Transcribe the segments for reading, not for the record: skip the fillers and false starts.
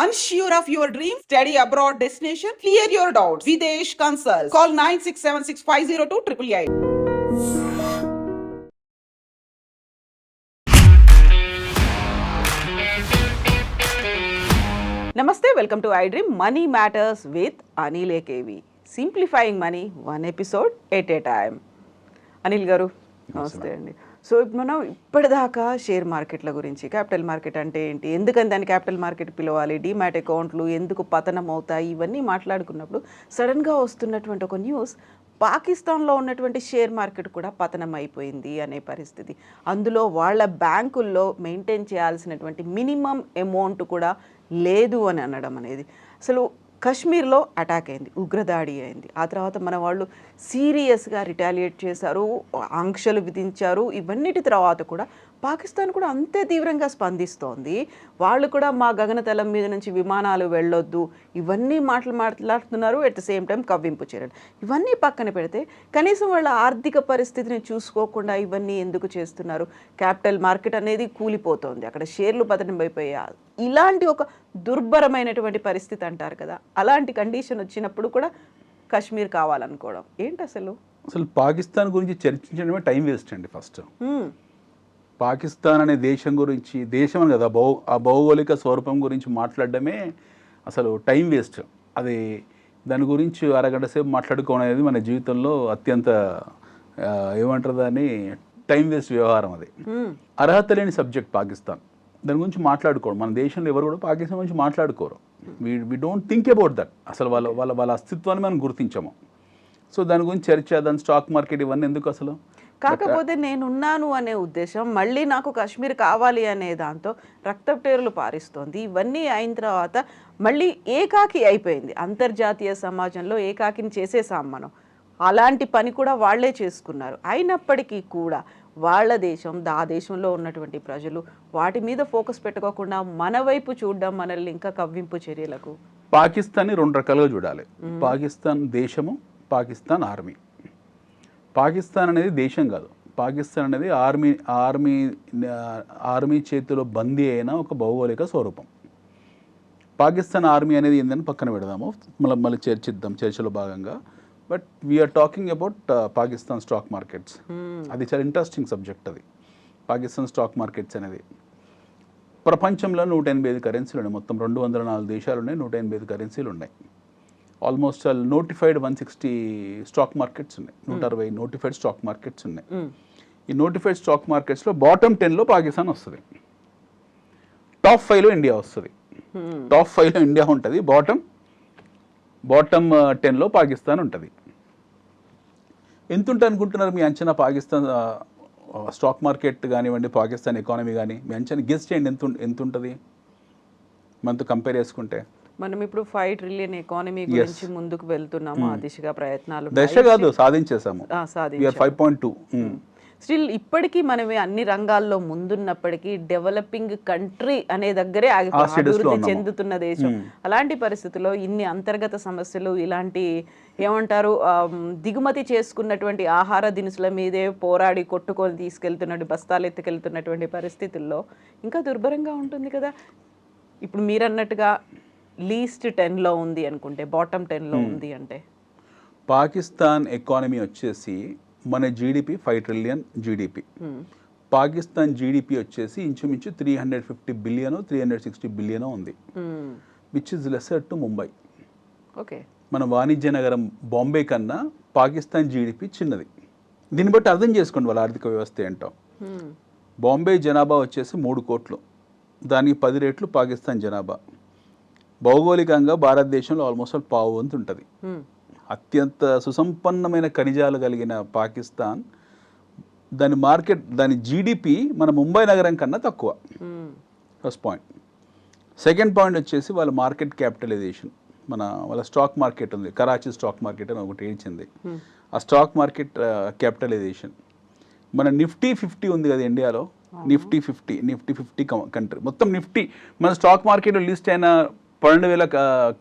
Unsure of your dream? Study abroad destination? Clear your doubts. Videsh Consult. Call 9676502888. Namaste, welcome to iDream Money Matters with Anil AKV. Simplifying money, one episode at a time. Anil గారు నమస్తే అండి. So మనం ఇప్పటిదాకా share మార్కెట్ల గురించి, capital market అంటే ఏంటి, ఎందుకని దాన్ని క్యాపిటల్ మార్కెట్ పిలవాలి, డీమ్యాట్ అకౌంట్లు ఎందుకు పతనం అవుతాయి, ఇవన్నీ మాట్లాడుకున్నప్పుడు సడన్గా వస్తున్నటువంటి ఒక న్యూస్, పాకిస్తాన్లో ఉన్నటువంటి షేర్ మార్కెట్ కూడా పతనం అయిపోయింది అనే పరిస్థితి. అందులో వాళ్ళ బ్యాంకుల్లో మెయింటైన్ చేయాల్సినటువంటి మినిమం అమౌంట్ కూడా లేదు అని అనడం అనేది. అసలు కశ్మీర్లో అటాక్ అయింది, ఉగ్రదాడి అయింది. ఆ తర్వాత మన వాళ్ళు సీరియస్గా రిటాలియేట్ చేశారు, ఆంక్షలు విధించారు. ఇవన్నిటి తర్వాత కూడా పాకిస్తాన్ కూడా అంతే తీవ్రంగా స్పందిస్తోంది. వాళ్ళు కూడా మా గగనతలం మీద నుంచి విమానాలు వెళ్ళొద్దు, ఇవన్నీ మాట్లాడుతున్నారు. ఎట్ ద సేమ్ టైం కవ్వింపు చర్యలు. ఇవన్నీ పక్కన పెడితే కనీసం వాళ్ళ ఆర్థిక పరిస్థితిని చూసుకోకుండా ఇవన్నీ ఎందుకు చేస్తున్నారు? క్యాపిటల్ మార్కెట్ అనేది కూలిపోతోంది, అక్కడ షేర్లు పతనం అయిపోయాయి. ఇలాంటి ఒక దుర్భరమైనటువంటి పరిస్థితి అంటారు కదా, అలాంటి కండిషన్ వచ్చినప్పుడు కూడా కశ్మీర్ కావాలనుకోవడం ఏంటి? అసలు పాకిస్తాన్ గురించి చర్చించడమే టైం వేస్ట్ అండి. ఫస్ట్ పాకిస్తాన్ అనే దేశం గురించి, దేశం అని కదా, ఆ భౌగోళిక స్వరూపం గురించి మాట్లాడడమే అసలు టైం వేస్ట్. అది దాని గురించి అరగంట సేపు మాట్లాడుకోవడం అనేది మన జీవితంలో అత్యంత ఏమంటారు దాన్ని, టైం వేస్ట్ వ్యవహారం. అది అర్హత లేని సబ్జెక్ట్ పాకిస్తాన్. దాని గురించి మాట్లాడుకోవడం, మన దేశంలో ఎవరు కూడా పాకిస్తాన్ గురించి మాట్లాడుకోరు. We don't think about that. అసలు వాళ్ళ అస్తిత్వాన్ని మనం గుర్తించము. సో దాని గురించి చర్చ, దాని స్టాక్ మార్కెట్ ఇవన్నీ ఎందుకు అసలు? కాకపోతే నేనున్నాను అనే ఉద్దేశం, మళ్ళీ నాకు కాశ్మీర్ కావాలి అనే దాంతో రక్తటేరులు పారిస్తోంది. ఇవన్నీ అయిన తర్వాత మళ్ళీ ఏకాకి అయిపోయింది. అంతర్జాతీయ సమాజంలో ఏకాకిని చేసేసాం మనం. అలాంటి పని కూడా వాళ్లే చేసుకున్నారు. అయినప్పటికీ కూడా వాళ్ళ దేశం, ఆ దేశంలో ఉన్నటువంటి ప్రజలు వాటి మీద ఫోకస్ పెట్టుకోకుండా మన వైపు చూడడం మనల్ని ఇంకా కవ్వింపు చర్యలకు. పాకిస్తాన్ని రెండు రకాలుగా చూడాలి. పాకిస్తాన్ దేశము, పాకిస్తాన్ ఆర్మీ. పాకిస్తాన్ అనేది దేశం కాదు, పాకిస్తాన్ అనేది ఆర్మీ చేతిలో బందీ అయిన ఒక భౌగోళిక స్వరూపం. పాకిస్తాన్ ఆర్మీ అనేది ఏందని పక్కన పెడదాము, మళ్ళీ చర్చిద్దాం చర్చలో భాగంగా. But we're talking about Pakistan stock markets. అది చాలా ఇంట్రెస్టింగ్ సబ్జెక్ట్. అది పాకిస్తాన్ స్టాక్ మార్కెట్స్ అనేది ప్రపంచంలో 185 కరెన్సీలు ఉన్నాయి. మొత్తం 204 దేశాలు ఉన్నాయి, 185 కరెన్సీలు ఉన్నాయి. ఆల్మోస్ట్ నోటిఫైడ్ 160 స్టాక్ మార్కెట్స్ ఉన్నాయి, 160 నోటిఫైడ్ స్టాక్ మార్కెట్స్ ఉన్నాయి. ఈ నోటిఫైడ్ స్టాక్ మార్కెట్స్లో బాటమ్ 10లో పాకిస్తాన్ వస్తుంది, టాప్ 5లో ఇండియా వస్తుంది. టాప్ 5లో ఇండియా ఉంటుంది, బాటమ్ 10లో పాకిస్తాన్ ఉంటుంది. ఎంత ఉంటుంది అనుకుంటున్నారు మీ అంచనా? పాకిస్తాన్ స్టాక్ మార్కెట్ కానివ్వండి, పాకిస్తాన్ ఎకానమీ కానీ, మీ అంచనా గెస్ చేయండి, ఎంత ఉంటుంది మనతో కంపేర్ చేసుకుంటే? మనం ఇప్పుడు 5 ట్రిలియన్ ఎకానమీ గురించి ముందుకు వెళ్తున్నాము, ఆ దిశగా ప్రయత్నాలు కాదు సాధించేసాము. 5.2. స్టిల్ ఇప్పటికీ మనమే అన్ని రంగాల్లో ముందున్నప్పటికీ డెవలపింగ్ కంట్రీ అనే దగ్గరే అభివృద్ధి చెందుతున్న దేశం. అలాంటి పరిస్థితుల్లో ఇన్ని అంతర్గత సమస్యలు, ఇలాంటి ఏమంటారు దిగుమతి చేసుకున్నటువంటి ఆహార దినుసుల మీదే పోరాడి కొట్టుకొని తీసుకెళ్తున్నట్టు, బస్తాలు ఎత్తుకెళ్తున్నటువంటి పరిస్థితుల్లో ఇంకా దుర్భరంగా ఉంటుంది కదా. ఇప్పుడు మీరన్నట్టుగా లీస్ట్ 10లో ఉంది అనుకుంటే, బాటమ్ 10లో ఉంది అంటే, పాకిస్తాన్ ఎకానమీ వచ్చేసి మన GDP 5 trillion GDP. Pakistan GDP వచ్చేసి ఇంచుమించు 350 బిలియన్ 360 బిలియన్ ఉంది, which is lesser to Mumbai. Okay, మన వాణిజ్య నగరం బాంబే కన్నా పాకిస్తాన్ జీడిపి చిన్నది. దీన్ని బట్టి అర్థం చేసుకోండి వాళ్ళ ఆర్థిక వ్యవస్థ ఏంటో. బాంబే జనాభా వచ్చేసి 3 కోట్లు, దానికి 10 రెట్లు పాకిస్తాన్ జనాభా. భౌగోళికంగా భారతదేశంలో ఆల్మోస్ట్ పావు వంతు ఉంటుంది. అత్యంత సుసంపన్నమైన ఖనిజాలు కలిగిన పాకిస్తాన్, దాని జీడిపి మన ముంబై నగరం కన్నా తక్కువ. First point. సెకండ్ పాయింట్ వచ్చేసి వాళ్ళ మార్కెట్ క్యాపిటలైజేషన్. వాళ్ళ స్టాక్ మార్కెట్ ఉంది, కరాచీ స్టాక్ మార్కెట్ అని ఒకటి ఇచ్చింది. ఆ స్టాక్ మార్కెట్ క్యాపిటలైజేషన్, మన నిఫ్టీ 50 ఉంది కదా ఇండియాలో, నిఫ్టీ 50 కంట్రీ మొత్తం. నిఫ్టీ మన స్టాక్ మార్కెట్లో లిస్ట్ అయిన 12,000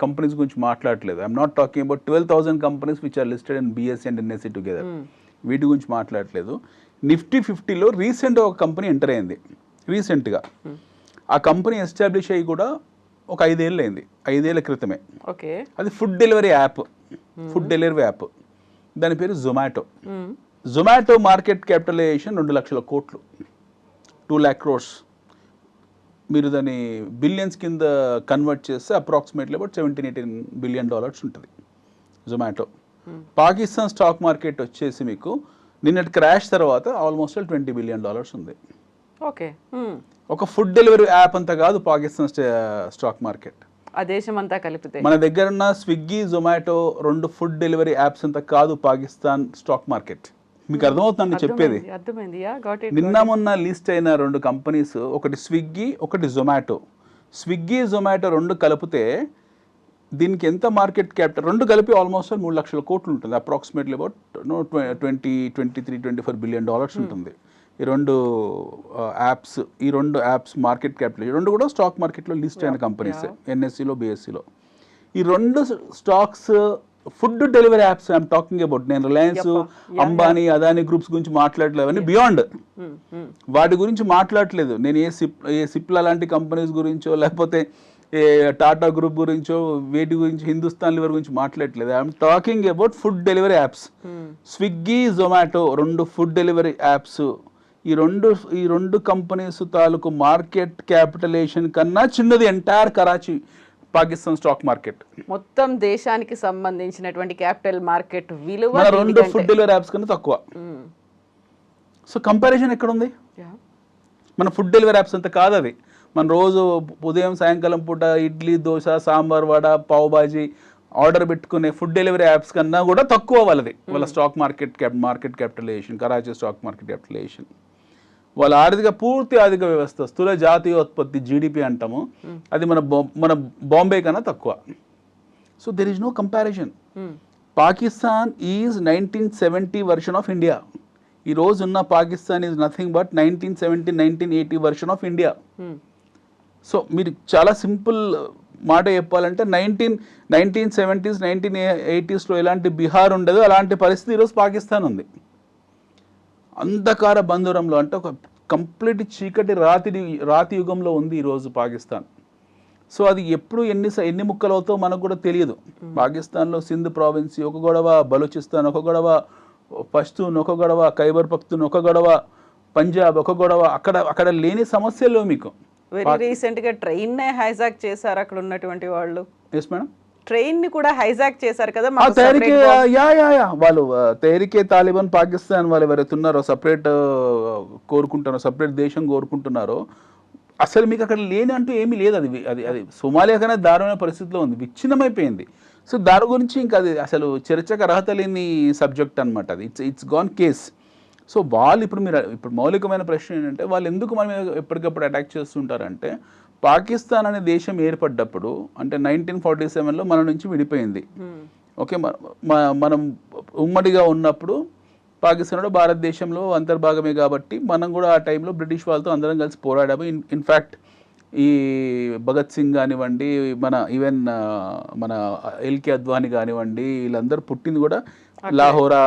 కంపెనీస్ గురించి మాట్లాడలేదు. I'm not talking about 12,000 companies which are listed in BSE and NSE together. వీటి గురించి మాట్లాడలేదు. నిఫ్టీ 50లో రీసెంట్గా ఒక కంపెనీ ఎంటర్ అయింది. రీసెంట్గా ఆ కంపెనీ ఎస్టాబ్లిష్ అయ్యి కూడా ఒక 5 ఏళ్ళు అయింది, 5 ఏళ్ల క్రితమే. ఓకే. అది ఫుడ్ డెలివరీ యాప్, దాని పేరు జొమాటో. జొమాటో మార్కెట్ క్యాపిటలైజేషన్ 2 లక్షల కోట్లు, 2 lakh crores. మీరు దాన్ని బిలియన్స్ కింద కన్వర్ట్ చేస్తే అప్రాక్సిమేట్లీ అబౌట్ $17-18 billion ఉంటుంది జొమాటో. పాకిస్తాన్ స్టాక్ మార్కెట్ వచ్చేసి మీకు నిన్నటి క్రాష్ తర్వాత ఆల్మోస్ట్ $20 billion ఉంది. ఓకే. ఒక ఫుడ్ డెలివరీ యాప్ అంతా కాదు పాకిస్తాన్ స్టాక్ మార్కెట్. ఆ దేశం అంతా కలిపితే మన దగ్గర ఉన్న Swiggy, Zomato 2 food delivery apps అంతా కాదు పాకిస్తాన్ స్టాక్ మార్కెట్. మీకు అర్థమవుతుందండి చెప్పేది? అర్థమైంది. నిన్న మొన్న లిస్ట్ అయిన 2 కంపెనీస్, ఒకటి స్విగ్గీ, ఒకటి జొమాటో. స్విగ్గీ, జొమాటో 2 కలిపితే దీనికి ఎంత మార్కెట్ క్యాపిటల్, 2 కలిపి ఆల్మోస్ట్ 3 లక్షల కోట్లు ఉంటుంది. అప్రాక్సిమేట్లీ అబౌట్ 23-24 billion ఉంటుంది ఈ 2 యాప్స్. ఈ 2 యాప్స్ మార్కెట్ క్యాపిటల్, ఈ 2 కూడా స్టాక్ మార్కెట్లో లిస్ట్ అయిన కంపెనీస్, ఎన్ఎస్సిలో, బిఎస్సిలో. ఈ 2 stocks food delivery apps I'm talking about. నేను రిలయన్స్, అంబానీ, అదానీ గ్రూప్స్ గురించి మాట్లాడలేదు, అవన్నీ బియాండ్. వాటి గురించి మాట్లాడలేదు నేను. ఏ సిప్లా లాంటి కంపెనీస్ గురించో, లేకపోతే ఏ టాటా గ్రూప్ గురించో, వేటి గురించి, హిందుస్థాన్ లివర్ గురించి మాట్లాడలేదు. I'm talking about food delivery apps. Swiggy, Zomato 2 food delivery apps. ఈ రెండు కంపెనీస్ తాలూకు మార్కెట్ క్యాపిటలైజేషన్ కన్నా చిన్నది entire Karachi Pakistan stock market. మొత్తం దేశానికి సంబంధించినటువంటి క్యాపిటల్ మార్కెట్ విలువ 2 ఫుడ్ డెలివరీ యాప్స్ కన్నా తక్కువ. సో కంపారిజన్ ఎక్కడ ఉంది? మన ఫుడ్ డెలివరీ యాప్స్ అంత కాదు అది. మన రోజు ఉదయం సాయంకాలం పూట ఇడ్లీ, దోశ, సాంబార్, వడ, పావ్ బాజీ ఆర్డర్ పెట్టుకునే ఫుడ్ డెలివరీ యాప్స్ కన్నా కూడా తక్కువ వాళ్ళది. వాళ్ళ stock market capitalisation, Karachi stock market capitalisation. వాళ్ళ పూర్తి ఆర్థిక వ్యవస్థ, స్థూల జాతీయోత్పత్తి, జీడిపి అంటాము, అది మన బాంబే కన్నా తక్కువ. So there is no comparison. Pakistan is 1970 version of India. ఈ రోజు ఉన్న Pakistan is nothing but 1970-1980 version of India. So మీరు చాలా సింపుల్ మాట చెప్పాలంటే 1970s 1980sలో ఎలాంటి బీహార్ ఉండదో అలాంటి పరిస్థితి ఈరోజు పాకిస్తాన్ ఉంది. అంధకార బంధురంలో, అంటే ఒక కంప్లీట్ చీకటి రాతి యుగంలో ఉంది ఈరోజు పాకిస్తాన్. సో అది ఎప్పుడు ఎన్ని ముక్కలు అవుతాయో మనకు కూడా తెలియదు. పాకిస్తాన్లో సింధ్ ప్రావిన్స్ ఒక గొడవ, బలూచిస్తాన్ ఒక గొడవ, పష్తూన్ ఒక గొడవ, ఖైబర్ పఖ్తూన్ ఒక గొడవ, పంజాబ్ ఒక గొడవ. అక్కడ లేని సమస్యలు మీకు. వెరీ రీసెంట్ గా ట్రైన్ నే హైజాక్ చేశారు అక్కడ ఉన్నటువంటి వాళ్ళు. ఎస్ మేడం, ట్రైన్ ని కూడా హైజాక్ చేశారు కదా. వాళ్ళు తెహ్రీకే తాలిబాన్ పాకిస్తాన్ వాళ్ళు ఎవరైతే ఉన్నారో, సపరేట్ కోరుకుంటున్నారో, సపరేట్ దేశం కోరుకుంటున్నారో, అసలు మీకు అక్కడ లేని అంటూ ఏమీ లేదు. అది సోమాలియా కన్నా దారుణమైన పరిస్థితిలో ఉంది, విచ్ఛిన్నమైపోయింది. సో దాని గురించి ఇంకా అది అసలు చర్చకు అర్హత లేని సబ్జెక్ట్ అనమాట. అది ఇట్స్ గాన్ కేస్. సో వాళ్ళు ఇప్పుడు మౌలికమైన ప్రశ్న ఏంటంటే, వాళ్ళు ఎందుకు మన మీద ఎప్పటికప్పుడు అటాక్ చేస్తుంటారంటే, పాకిస్తాన్ అనే దేశం ఏర్పడ్డప్పుడు, అంటే 1947లో మన నుంచి విడిపోయింది. ఓకే, మనం ఉమ్మడిగా ఉన్నప్పుడు పాకిస్తాన్ కూడా భారతదేశంలో అంతర్భాగమే కాబట్టి మనం కూడా ఆ టైంలో బ్రిటిష్ వాళ్ళతో అందరం కలిసి పోరాడాము. ఇన్ఫ్యాక్ట్ ఈ భగత్ సింగ్ కానివ్వండి, ఈవెన్ మన ఎల్కే అద్వానీ కానివ్వండి, వీళ్ళందరూ పుట్టింది కూడా లాహోర్,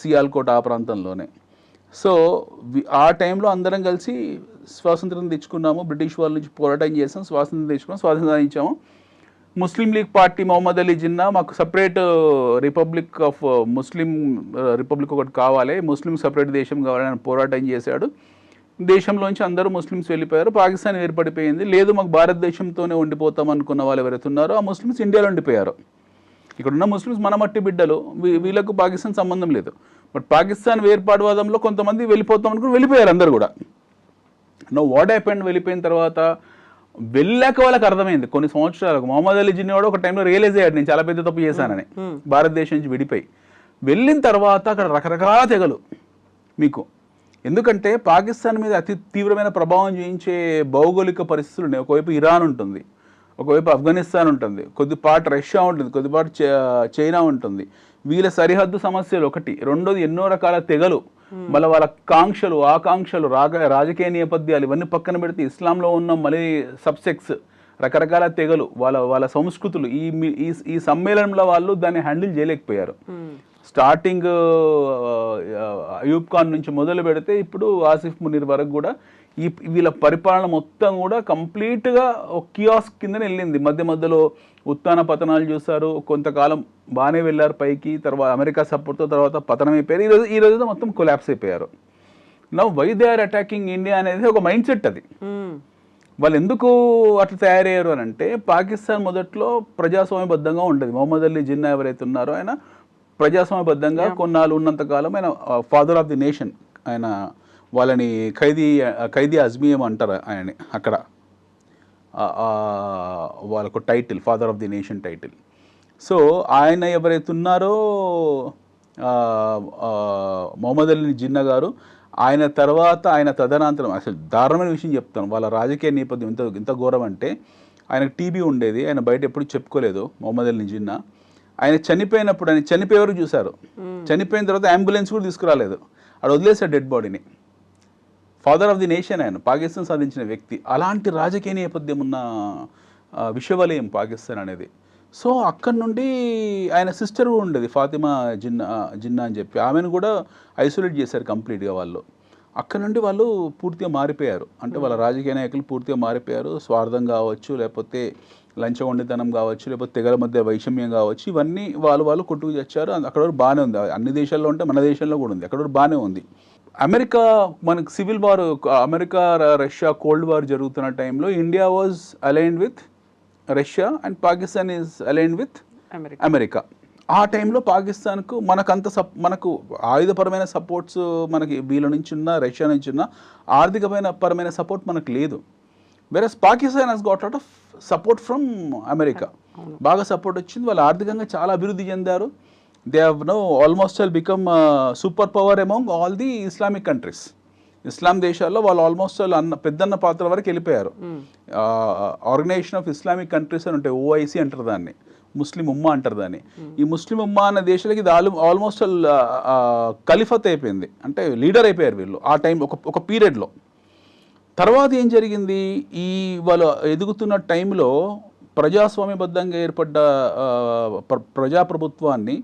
సియాల్కోట్ ఆ ప్రాంతంలోనే. సో ఆ టైంలో అందరం కలిసి స్వాతంత్రం తెచ్చుకున్నాము, బ్రిటిష్ వాళ్ళ నుంచి పోరాటం చేసాం, స్వాతంత్రం సాధించాము. ముస్లిం లీగ్ పార్టీ, మొహమ్మద్ అలీ జిన్నా, మాకు సపరేట్ ముస్లిం రిపబ్లిక్ ఒకటి కావాలి, ముస్లిం సపరేట్ దేశం కావాలని పోరాటం చేశాడు. దేశంలోంచి అందరూ ముస్లిమ్స్ వెళ్ళిపోయారు, పాకిస్తాన్ ఏర్పడిపోయింది. లేదు మాకు భారతదేశంతోనే ఉండిపోతాం అనుకున్న వాళ్ళు ఎవరైతే ఉన్నారో ఆ ముస్లిమ్స్ ఇండియాలో ఉండిపోయారు. ఇక్కడ ఉన్న ముస్లిమ్స్ మన మట్టి బిడ్డలు, వీళ్ళకు పాకిస్తాన్ సంబంధం లేదు. బట్ పాకిస్తాన్ వేర్పాటువాదంలో కొంతమంది వెళ్ళిపోతాం అనుకుని వెళ్ళిపోయారు అందరు కూడా. నో వాట్ హ్యాపెండ్, వెళ్ళిపోయిన తర్వాత వెళ్ళాక వాళ్ళకి అర్థమైంది కొన్ని సంవత్సరాలకు. మొహమ్మద్ అలీ జిన్నా కూడా ఒక టైంలో రియలైజ్ అయ్యాడు నేను చాలా పెద్ద తప్పు చేశానని, భారతదేశం నుంచి విడిపోయి. వెళ్ళిన తర్వాత అక్కడ రకరకాల తెగలు మీకు. ఎందుకంటే పాకిస్తాన్ మీద అతి తీవ్రమైన ప్రభావం చూపించే భౌగోళిక పరిస్థితులు ఉన్నాయి. ఒకవైపు ఇరాన్ ఉంటుంది, ఒకవైపు ఆఫ్ఘనిస్తాన్ ఉంటుంది, కొద్దిపాటు రష్యా ఉంటుంది, కొద్దిపాటు చైనా ఉంటుంది. వీళ్ళ సరిహద్దు సమస్యలు ఒకటి. రెండోది ఎన్నో రకాల తెగలు, మళ్ళీ వాళ్ళ కాంక్షలు, ఆకాంక్షలు, రాజకీయ నేపథ్యాలు ఇవన్నీ పక్కన పెడితే ఇస్లాంలో ఉన్న మళ్ళీ సబ్సెక్స్, రకరకాల తెగలు, వాళ్ళ సంస్కృతులు. ఈ సమ్మేళనంలో వాళ్ళు దాన్ని హ్యాండిల్ చేయలేకపోయారు. స్టార్టింగ్ అయూబ్ ఖాన్ నుంచి మొదలు పెడితే ఇప్పుడు ఆసిఫ్ మునీర్ వరకు కూడా వీళ్ళ పరిపాలన మొత్తం కూడా కంప్లీట్గా ఒక కియాస్ కిందనే వెళ్ళింది. మధ్య మధ్యలో ఉత్థాన పతనాలు చూశారు, కొంతకాలం బాగానే వెళ్ళారు పైకి, తర్వాత అమెరికా సపోర్ట్తో తర్వాత పతనం అయిపోయారు. ఈ రోజు మొత్తం కొలాప్స్ అయిపోయారు. Now why they are attacking India అనేది ఒక మైండ్ సెట్ అది. వాళ్ళు ఎందుకు అట్లా తయారయ్యారు అని అంటే, పాకిస్తాన్ మొదట్లో ప్రజాస్వామ్యబద్ధంగా ఉండేది. మొహమ్మద్ అలీ జిన్నా ఎవరైతే ఉన్నారో ఆయన ప్రజాస్వామ్యబద్ధంగా కొన్నాళ్ళు ఉన్నంతకాలం ఆయన ఫాదర్ ఆఫ్ ది నేషన్. ఆయన వాళ్ళని ఖైదీ అజ్మీయం అంటారు ఆయనని అక్కడ. వాళ్ళకు title father of the nation title. So ఆయన ఎవరైతే ఉన్నారో మొహమ్మద్ అలీ జిన్నా గారు, ఆయన తర్వాత ఆయన తదనంతరం అసలు దారుణమైన విషయం చెప్తాను. వాళ్ళ రాజకీయ నేపథ్యం ఎంత ఘోరం అంటే, ఆయనకు టీబీ ఉండేది, ఆయన బయట ఎప్పుడు చెప్పుకోలేదు మొహమ్మద్ అలీ జిన్నా. ఆయన చనిపోయినప్పుడు, ఆయన చనిపోయేవారు చూశారు, చనిపోయిన తర్వాత అంబులెన్స్ కూడా తీసుకురాలేదు, అక్కడ వదిలేశాడు డెడ్ బాడీని. ఫాదర్ ఆఫ్ ది నేషన్ ఆయన, పాకిస్తాన్ సాధించిన వ్యక్తి. అలాంటి రాజకీయ నేపథ్యం ఉన్న విశ్వవలయం పాకిస్తాన్ అనేది. సో అక్కడ నుండి ఆయన సిస్టర్ కూడా ఉండేది ఫాతిమా జిన్నా అని చెప్పి, ఆమెను కూడా ఐసోలేట్ చేశారు కంప్లీట్గా వాళ్ళు. అక్కడ నుండి వాళ్ళు పూర్తిగా మారిపోయారు. అంటే వాళ్ళ రాజకీయ నాయకులు పూర్తిగా మారిపోయారు. స్వార్థం కావచ్చు, లేకపోతే లంచగొండితనం కావచ్చు, లేకపోతే తెగల మధ్య వైషమ్యం కావచ్చు, ఇవన్నీ వాళ్ళు కొట్టుకు తెచ్చారు. అక్కడ వరకు బాగానే ఉంది. అన్ని దేశాల్లో ఉంటే మన దేశంలో కూడా ఉంది, అక్కడ వరకు బాగానే ఉంది. అమెరికా మనకు civil war, America Russia cold war జరుగుతున్న టైంలో India was aligned with Russia and Pakistan is aligned with America. ఆ టైంలో పాకిస్తాన్కు మనకు ఆయుధపరమైన సపోర్ట్స్ మనకి వీళ్ళ నుంచి ఉన్న, రష్యా నుంచి ఉన్న ఆర్థికపరమైన సపోర్ట్ మనకు లేదు. Versus Pakistan has got lot of support from America. బాగా సపోర్ట్ వచ్చింది, వాళ్ళు ఆర్థికంగా చాలా అభివృద్ధి చెందారు. They have no almost all become super power among all the Islamic countries. Islam దేశాల్లో వాళ్ళు ఆల్మోస్ట్ ఆల్ పెద్దన్న పాత్ర వరకు వెళ్ళిపోయారు. ఆర్గనైజేషన్ ఆఫ్ ఇస్లామిక్ కంట్రీస్ అని ఉంటాయి, ఓఐసి అంటారు దాన్ని, ముస్లిం ఉమ్మా అంటారు దాన్ని. ఈ ముస్లిం ఉమ్మా అన్న దేశాలకి ఇది ఆల్మోస్ట్ ఆల్ ఖలీఫత్ అయిపోయింది, అంటే లీడర్ అయిపోయారు వీళ్ళు ఆ టైం ఒక పీరియడ్లో. తర్వాత ఏం జరిగింది, ఈ వాళ్ళు ఎదుగుతున్న టైంలో ప్రజాస్వామ్యబద్ధంగా ఏర్పడ్డ ప్రజాప్రభుత్వాన్ని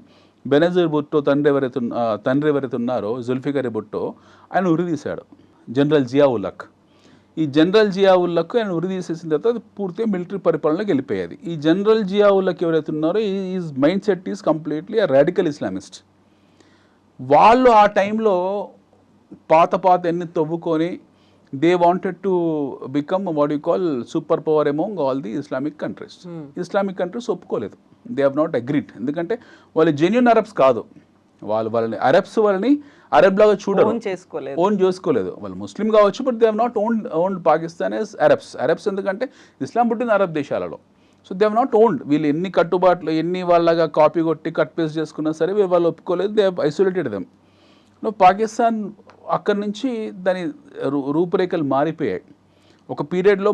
బెనజీర్ భుట్టో తండ్రి ఎవరైతే ఉన్నారో జుల్ఫికర్ భుట్టో, ఆయన ఉరిదీశాడు జనరల్ జియావుల్-హక్. ఈ జనరల్ జియావుల్-హక్ ఆయన ఉరిదీసేసిన తర్వాత అది పూర్తిగా మిలిటరీ పరిపాలనలోకి వెళ్ళిపోయేది. ఈ జనరల్ జియావుల్-హక్ ఎవరైతే ఉన్నారో is mind set is completely a radical Islamist. వాళ్ళు ఆ టైంలో పాత ఎన్ని తవ్వుకొని they wanted to become what you call super power among all the Islamic countries. Islamic countries ఒప్పుకోలేదు, దే హ్యావ్ నాట్ అగ్రీడ్. ఎందుకంటే వాళ్ళు జెన్యూన్ అరబ్స్ కాదు, వాళ్ళని అరబ్స్ వాళ్ళని అరబ్ లాగా చూడరు, ఓన్ చేసుకోలేదు. వాళ్ళు ముస్లిం కావచ్చు, but they have not owned Pakistan as Arabs. ఎందుకంటే ఇస్లాం పుట్టింది అరబ్ దేశాలలో. So they have not owned. వీళ్ళు ఎన్ని కట్టుబాట్లు, ఎన్ని వాళ్ళగా కాపీ కొట్టి కట్ పేస్ట్ చేసుకున్నా సరే వాళ్ళు ఒప్పుకోలేదు, they have isolated them. Pakistan అక్కడి నుంచి దాని రూపురేఖలు మారిపోయాయి. ఒక పీరియడ్లో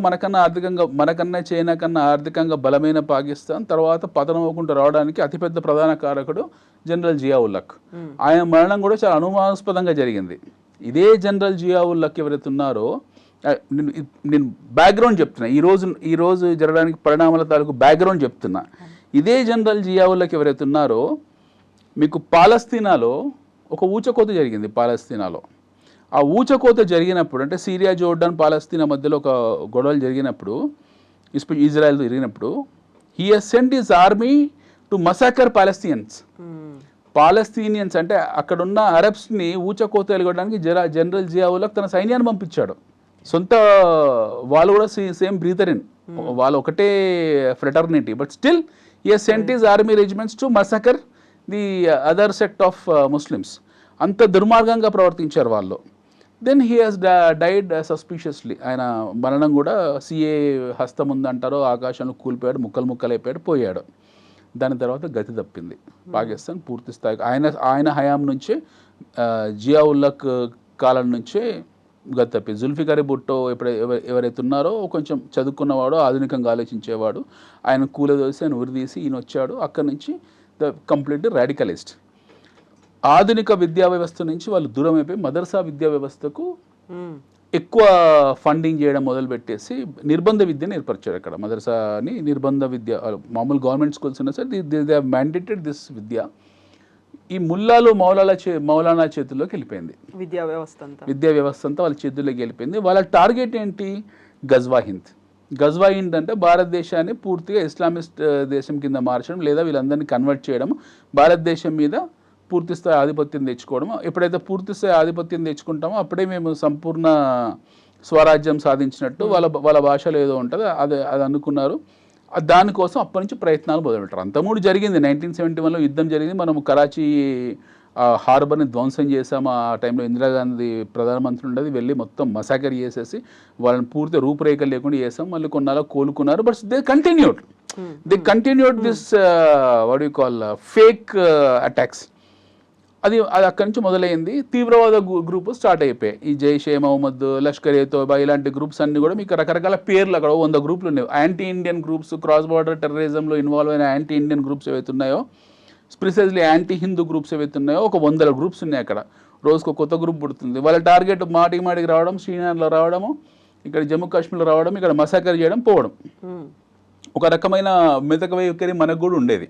మనకన్నా చైనా కన్నా ఆర్థికంగా బలమైన పాకిస్తాన్ తర్వాత పతనం అవ్వకుండా రావడానికి అతిపెద్ద ప్రధాన కారకుడు జనరల్ జియావుల్-హక్. ఆయన మరణం కూడా చాలా అనుమానాస్పదంగా జరిగింది. ఇదే జనరల్ జియావుల్-హక్ ఎవరైతే ఉన్నారో, నేను బ్యాక్గ్రౌండ్ చెప్తున్నా, ఈరోజు జరగడానికి పరిణామాల తాలూకు బ్యాక్గ్రౌండ్ చెప్తున్నా. ఇదే జనరల్ జియావుల్-హక్ ఎవరైతే ఉన్నారో, మీకు పాలస్తీనాలో ఒక ఊచకోత జరిగింది. పాలస్తీనాలో ఆ ఊచకోత జరిగినప్పుడు, అంటే సిరియా, జోర్డాన్, పాలస్తీనా మధ్యలో ఒక గొడవలు జరిగినప్పుడు, ఇజ్రాయెల్ జరిగినప్పుడు, he has sent his army to massacre Palestinians అంటే అక్కడున్న అరబ్స్ని ఊచకోత వెలగడానికి జనరల్ జియావుల్-హక్ తన సైన్యాన్ని పంపించాడు. సొంత వాళ్ళు కూడా సేమ్ బ్రీదరిన్, వాళ్ళు ఒకటే fraternity, but still he has sent his army regiments to massacre the other sect of Muslims. అంత దుర్మార్గంగా ప్రవర్తించారు వాళ్ళు. Then he has died suspiciously. ఆయన మరణం కూడా సిఏ హస్తం ఉందంటారో, ఆకాశంలో కూలిపోయాడు, ముక్కలైపోయాడు, పోయాడు. దాని తర్వాత గతి తప్పింది పాకిస్తాన్ పూర్తి స్థాయికి. ఆయన హయాం నుంచే, జియావుల్-హక్ కాలం నుంచే గతి తప్పింది. జుల్ఫికర్ భుట్టో ఎవరైతే ఉన్నారో కొంచెం చదువుకున్నవాడు, ఆధునికంగా ఆలోచించేవాడు, ఆయన కూలదోసి ఆయన ఉరిదీసి ఈయన వచ్చాడు. అక్కడి నుంచి ద కంప్లీట్ రాడికలిస్ట్. ఆధునిక విద్యా వ్యవస్థ నుంచి వాళ్ళు దూరం అయిపోయి మదర్సా విద్యా వ్యవస్థకు ఎక్కువ ఫండింగ్ చేయడం మొదలుపెట్టేసి నిర్బంధ విద్యను ఏర్పరిచారు. అక్కడ మదర్సాని నిర్బంధ విద్య, మామూలు గవర్నమెంట్ స్కూల్స్ ఉన్నా సరే దే హ్యావ్ మ్యాండేటెడ్ దిస్ విద్య. ఈ ముల్లాలు మౌలానా చేతుల్లోకి వెళ్ళిపోయింది. విద్యా వ్యవస్థ అంతా వాళ్ళ చేతుల్లోకి వెళ్ళిపోయింది. వాళ్ళ టార్గెట్ ఏంటి? గజ్వా హింద్ అంటే భారతదేశాన్ని పూర్తిగా ఇస్లామిస్ట్ దేశం కింద మార్చడం, లేదా వీళ్ళందరినీ కన్వర్ట్ చేయడం, భారతదేశం మీద పూర్తిస్థాయి ఆధిపత్యం తెచ్చుకోవడం. ఎప్పుడైతే పూర్తిస్థాయి ఆధిపత్యం తెచ్చుకుంటామో అప్పుడే మేము సంపూర్ణ స్వరాజ్యం సాధించినట్టు వాళ్ళ భాషలో ఏదో ఉంటుంది, అది అనుకున్నారు. దానికోసం అప్పటి నుంచి ప్రయత్నాలు మొదలుపెట్టారు. అంతకుముందు జరిగింది 1971లో యుద్ధం జరిగింది. మనం కరాచీ హార్బర్ని ధ్వంసం చేసాము. ఆ టైంలో ఇందిరాగాంధీ ప్రధానమంత్రి ఉండేది, వెళ్ళి మొత్తం మసాకర్ చేసేసి వాళ్ళని పూర్తి రూపురేఖలు లేకుండా చేసాం. మళ్ళీ కొన్నాళ్ళు కోలుకున్నారు. But they continued this what you call fake attacks. అది అక్కడి నుంచి మొదలైంది. తీవ్రవాద గ్రూప్ స్టార్ట్ అయిపోయాయి. ఈ జైషే మహమ్మద్, లష్కర్ ఏ తోబా ఇలాంటి గ్రూప్స్ అన్ని కూడా మీకు రకరకాల పేర్లు అక్కడ 100 గ్రూపులు ఉన్నాయి. Anti Indian groups, cross border టెర్రరిజంలో ఇన్వాల్వ్ అయిన యాంటీ ఇండియన్ గ్రూప్స్ ఏవైతే ఉన్నాయో, ప్రిసైజ్లీ యాంటీ హిందూ గ్రూప్స్ ఏవైతే ఉన్నాయో, ఒక 100 గ్రూప్స్ ఉన్నాయి అక్కడ. రోజుకు కొత్త గ్రూప్ పుడుతుంది. వాళ్ళ టార్గెట్ మాటికి రావడం, శ్రీనగర్లో రావడము, ఇక్కడ జమ్మూ కాశ్మీర్లో రావడం, ఇక్కడ మసాకర్ చేయడం, పోవడం. ఒక రకమైన మెతక వైఖరి మనకు కూడా ఉండేది.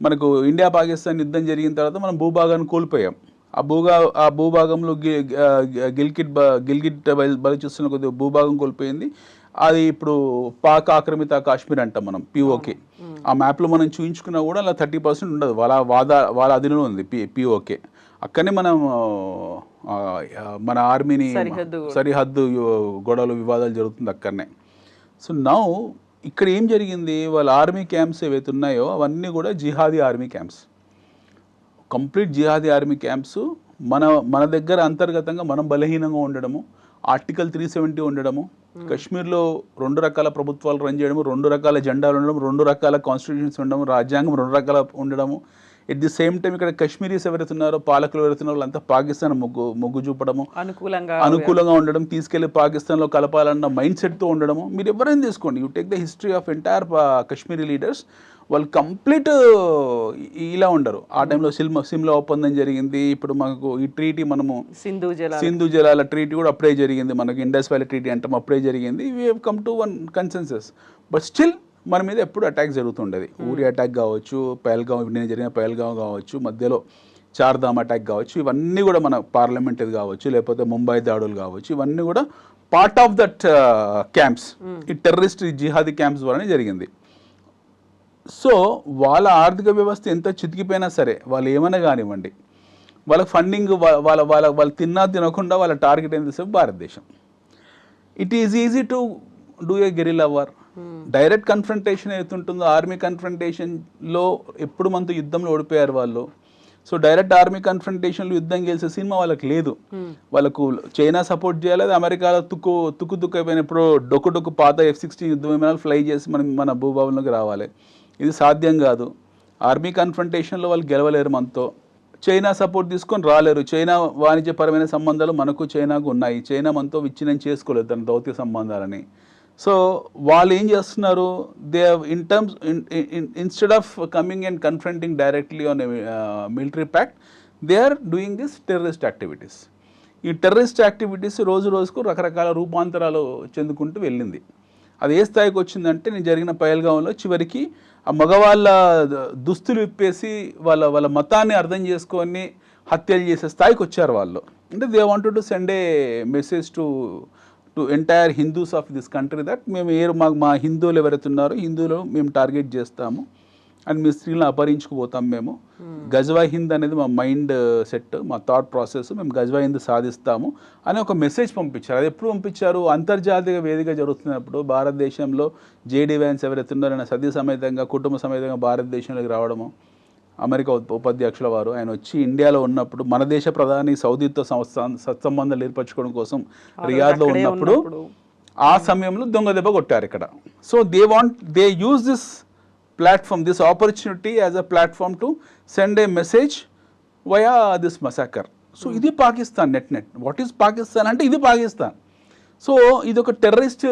మనకు ఇండియా పాకిస్తాన్ యుద్ధం జరిగిన తర్వాత మనం భూభాగాన్ని కోల్పోయాం. ఆ భూభాగంలో గిల్గిట్ బలూచిస్తాన్ కొద్దిగా భూభాగం కోల్పోయింది. అది ఇప్పుడు పాక్ ఆక్రమిత కాశ్మీర్ అంటాం మనం, పిఓకే. ఆ మ్యాప్లో మనం చూపించుకున్నా కూడా అలా 30% ఉండదు, వాళ్ళ అధీనంలో ఉంది పిఓకే. అక్కడనే మనం మన ఆర్మీని సరిహద్దు గొడవలు వివాదాలు జరుగుతుంది అక్కడనే. సో నౌ ఇక్కడ ఏం జరిగింది, వాళ్ళ ఆర్మీ క్యాంప్స్ ఏవైతే ఉన్నాయో అవన్నీ కూడా jihadi army camps, complete jihadi army camps. మన దగ్గర అంతర్గతంగా మనం బలహీనంగా ఉండడము, ఆర్టికల్ 370 ఉండడము, కశ్మీర్లో 2 రకాల ప్రభుత్వాలు రన్ చేయడము, 2 రకాల జెండాలు ఉండడం, 2 రకాల కాన్స్టిట్యూషన్స్ ఉండడం, రాజ్యాంగం 2 రకాల ఉండడము. ఎట్ ది సేమ్ టైం ఇక్కడ కశ్మీరీస్ ఎవరైతే ఉన్నారో, పాలకులు ఎవరైతే ఉన్నారో వాళ్ళంతా పాకిస్తాన్ మొగ్గు చూపడము, అనుకూలంగా ఉండడం, తీసుకెళ్లి పాకిస్తాన్లో కలపాలన్న మైండ్ సెట్తో ఉండడము. మీరు ఎవరైనా తీసుకోండి, you take the history of entire Kashmiri leaders, వాళ్ళు కంప్లీట్ ఇలా ఉండరు. ఆ టైంలో సిమ్లా ఒప్పందం జరిగింది. ఇప్పుడు మనకు ఈ ట్రీటీ, మనము సింధు జలాల ట్రీటీ కూడా అప్పుడే జరిగింది. మనకు ఇండస్ వ్యాలీ ట్రీటీ అంటాం, అప్పుడే జరిగింది. We have come to one consensus. But still మన మీద ఎప్పుడు అటాక్ జరుగుతుండేది. ఊరి అటాక్ కావచ్చు, పహల్గాం, నేను జరిగిన పహల్గాం కావచ్చు, మధ్యలో చార్ధామ్ అటాక్ కావచ్చు, ఇవన్నీ కూడా మన పార్లమెంట్ ఇది కావచ్చు, లేకపోతే ముంబై దాడులు కావచ్చు, ఇవన్నీ కూడా పార్ట్ ఆఫ్ దట్ క్యాంప్స్, ఈ టెర్రరిస్ట్ జిహాదీ క్యాంప్స్ వలనే జరిగింది. సో వాళ్ళ ఆర్థిక వ్యవస్థ ఎంత చితికిపోయినా సరే, వాళ్ళు ఏమైనా కానివ్వండి, వాళ్ళ ఫండింగ్, వాళ్ళు తినకుండా వాళ్ళ టార్గెట్ ఎంతసేపు భారతదేశం. It is easy to do a guerrilla war. Direct confrontation ఏతుంటుందో, ఆర్మీ కన్ఫ్రంటేషన్లో ఎప్పుడు మనతో యుద్ధంలో ఓడిపోయారు వాళ్ళు. సో డైరెక్ట్ ఆర్మీ కన్ఫ్రంటేషన్లో యుద్ధం గెలిచే సినిమా వాళ్ళకి లేదు. వాళ్ళకు చైనా సపోర్ట్ చేయాలి, అమెరికాలో తుక్కు అయిపోయినప్పుడు డొక్కు పాత F-16 యుద్ధ విమానాలు ఫ్లై చేసి మన భూభాగంలోకి రావాలి. ఇది సాధ్యం కాదు. ఆర్మీ కన్ఫ్రంటేషన్లో వాళ్ళు గెలవలేరు మనతో. చైనా సపోర్ట్ తీసుకొని రాలేరు. చైనా వాణిజ్యపరమైన సంబంధాలు మనకు చైనాకు ఉన్నాయి. చైనా మనతో విచ్ఛిన్నం చేసుకోలేదు తన దౌత్య సంబంధాలని. సో వాళ్ళు ఏం చేస్తున్నారు, they instead of coming and confronting directly on military pact, they are doing this terrorist activities. ఈ టెర్రరిస్ట్ యాక్టివిటీస్ రోజుకు రకరకాల రూపాంతరాలు చెందుకుంటూ వెళ్ళింది. అది ఏ స్థాయికి వచ్చిందంటే, నేను జరిగిన పహల్గాంలో చివరికి ఆ మగవాళ్ళ దుస్తులు విప్పేసి వాళ్ళ మతాన్ని అర్థం చేసుకొని హత్యలు చేసే స్థాయికి వచ్చారు వాళ్ళు. అంటే they wanted to send A message to entire Hindus of this country that మేము మా హిందువులు ఎవరైతే ఉన్నారో, హిందువులు మేము టార్గెట్ చేస్తాము అండ్ మీ స్త్రీలను అపహరించుకుపోతాం మేము. గజ్వా హింద్ అనేది మా మైండ్ సెట్, మా థాట్ ప్రాసెస్, మేము గజ్వా హింద్ సాధిస్తాము అని ఒక మెసేజ్ పంపించారు. అది ఎప్పుడు పంపించారు, అంతర్జాతీయ వేదిక జరుగుతున్నప్పుడు. భారతదేశంలో జేడీ వ్యాన్స్ ఎవరైతే ఉన్నారో ఆయన సతీ సమేతంగా, కుటుంబ సమేతంగా భారతదేశంలోకి రావడము, అమెరికా ఉపాధ్యక్షుల వారు ఆయన వచ్చి ఇండియాలో ఉన్నప్పుడు, మన దేశ ప్రధాని సౌదీతో సత్సంబంధాలు ఏర్పరచుకోవడం కోసం రియాద్లో ఉన్నప్పుడు ఆ సమయంలో దొంగ దెబ్బ కొట్టారు ఇక్కడ. So they use this platform, this opportunity as a platform to send a message via this massacre. So ఇది Pakistan net. What is Pakistan అంటే ఇది పాకిస్తాన్. సో ఇది ఒక టెర్రరిస్ట్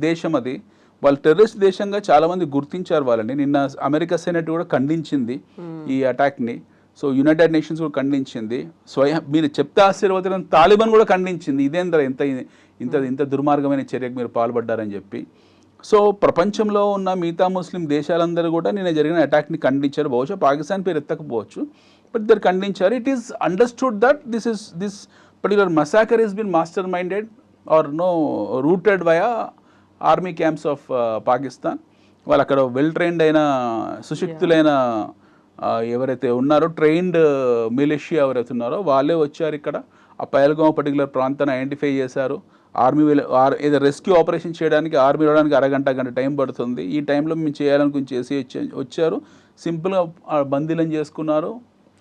దేశం. అది వాళ్ళు టెర్రరిస్ట్ దేశంగా చాలామంది గుర్తించారు వాళ్ళని. నిన్న అమెరికా సెనెట్ కూడా ఖండించింది ఈ అటాక్ని. సో యునైటెడ్ నేషన్స్ కూడా ఖండించింది. స్వయం మీరు చెప్తే ఆశ్చర్యపోతున్న తాలిబాన్ కూడా ఖండించింది. ఇదేంద్ర ఇంత దుర్మార్గమైన చర్యకు మీరు పాల్పడ్డారని చెప్పి. సో ప్రపంచంలో ఉన్న మిగతా ముస్లిం దేశాలందరూ కూడా నిన్న జరిగిన అటాక్ని ఖండించారు. బహుశా పాకిస్తాన్ పేరు ఎత్తకపోవచ్చు, బట్ దర్ ఖండించారు. It is understood that this particular massacre is been master minded or no rooted via army camps of Pakistan. వాళ్ళు అక్కడ వెల్ ట్రైన్డ్ అయిన సుశక్తులైన ఎవరైతే ఉన్నారో ట్రైన్డ్ మిలిషియా ఎవరైతే ఉన్నారో వాళ్ళే వచ్చారు ఇక్కడ. ఆ పహల్గాం పర్టికులర్ ప్రాంతాన్ని ఐడెంటిఫై చేశారు. ఆర్మీ ఏదో రెస్క్యూ ఆపరేషన్ చేయడానికి ఆర్మీ రావడానికి గంట టైం పడుతుంది. ఈ టైంలో మేము చేయాలనుకుని చేసి వచ్చారు. సింపుల్గా బందీలను చేసుకున్నారు,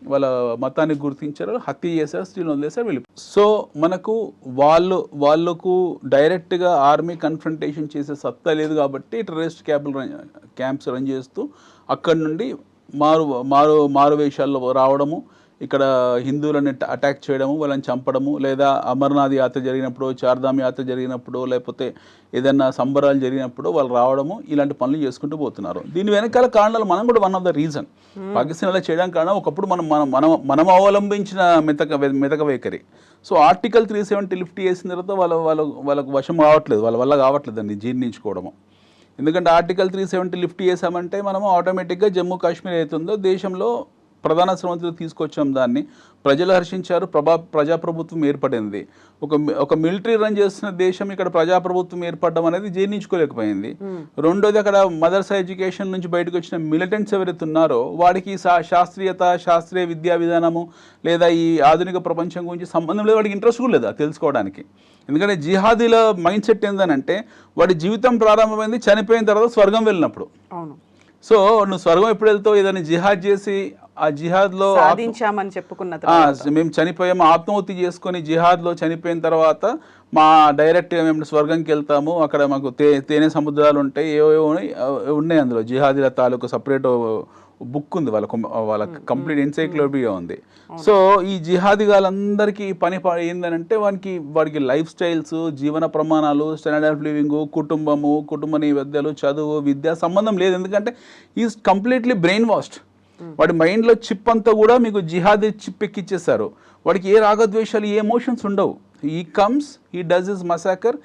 వాళ్ళ మతాన్ని గుర్తించారు, హత్య చేశారు, స్త్రీలను వదిలేశారు, వెళ్ళి. సో మనకు వాళ్ళకు డైరెక్ట్గా ఆర్మీ కన్ఫ్రంటేషన్ చేసే సత్తా లేదు కాబట్టి టెర్రరిస్ట్ క్యాంప్స్ రన్ చేస్తూ అక్కడి నుండి మారు వేషాల్లో రావడము, ఇక్కడ హిందువులను అటాక్ చేయడము, వాళ్ళని చంపడము, లేదా అమర్నాథ్ యాత్ర జరిగినప్పుడు, చార్ధామ్ యాత్ర జరిగినప్పుడు, లేకపోతే ఏదైనా సంబరాలు జరిగినప్పుడు వాళ్ళు రావడము, ఇలాంటి పనులు చేసుకుంటూ పోతున్నారు. దీని వెనకాల కారణాలు మనం కూడా one of the reason Pakistan అలా చేయడానికి కారణం ఒకప్పుడు మనం అవలంబించిన మెతక వైఖరి. సో ఆర్టికల్ 370 లిఫ్ట్ చేసిన తర్వాత వాళ్ళకు వశం కావట్లేదు, వాళ్ళ వల్ల కావట్లేదు దాన్ని జీర్ణించుకోవడము. ఎందుకంటే ఆర్టికల్ 370 లిఫ్ట్ చేసామంటే మనము ఆటోమేటిక్గా జమ్మూ కాశ్మీర్ అవుతుందో దేశంలో ప్రధాన శ్రమతో తీసుకొచ్చాం, దాన్ని ప్రజలు హర్షించారు, ప్రజాప్రభుత్వం ఏర్పడింది. ఒక మిలిటరీ రన్ చేస్తున్న దేశం ఇక్కడ ప్రజాప్రభుత్వం ఏర్పడడం అనేది జీర్ణించుకోలేకపోయింది. రెండోది అక్కడ మదర్సా ఎడ్యుకేషన్ నుంచి బయటకు వచ్చిన మిలిటెంట్స్ ఎవరైతే ఉన్నారో వాడికి శాస్త్రీయ విద్యా విధానము లేదా ఈ ఆధునిక ప్రపంచం గురించి సంబంధం లేదు, వాడికి ఇంట్రెస్ట్ కూడా లేదు తెలుసుకోవడానికి. ఎందుకంటే జిహాదీల మైండ్ సెట్ ఏంటంటే వాడి జీవితం ప్రారంభమైంది చనిపోయిన తర్వాత స్వర్గం వెళ్ళినప్పుడు. అవును. సో నువ్వు స్వర్గం ఎప్పుడు వెళ్తావు, ఏదైనా జిహాద్ చేసి ఆ జిహాద్లో సాధించామని చెప్పుకున్న మేము చనిపోయాము, ఆత్మహత్య చేసుకొని జిహాద్లో చనిపోయిన తర్వాత డైరెక్ట్గా మేము స్వర్గంకి వెళ్తాము, అక్కడ మాకు తేనె సముద్రాలు ఉంటాయి, ఏవో ఉన్నాయి అందులో జిహాదీల తాలూకు సపరేట్ బుక్ ఉంది, వాళ్ళ కంప్లీట్ ఎన్సైక్లోపీడియా ఉంది. సో ఈ జిహాదీగాలందరికీ పని ఏంటంటే వాడికి లైఫ్ స్టైల్స్, జీవన ప్రమాణాలు, స్టాండర్డ్ ఆఫ్ లివింగ్, కుటుంబ నేపథ్యాలు, చదువు, విద్య సంబంధం లేదు. ఎందుకంటే ఈజ్ కంప్లీట్లీ బ్రెయిన్ వాష్డ్. వాడి మైండ్లో చిప్ అంతా కూడా మీకు జిహాదీ చిప్ ఎక్కిచ్చేస్తారు. వాడికి ఏ రాగద్వేషాలు, ఏ ఎమోషన్స్ ఉండవు. ఈ కమ్స్, ఈ డస్ ఇస్ మసాకర్,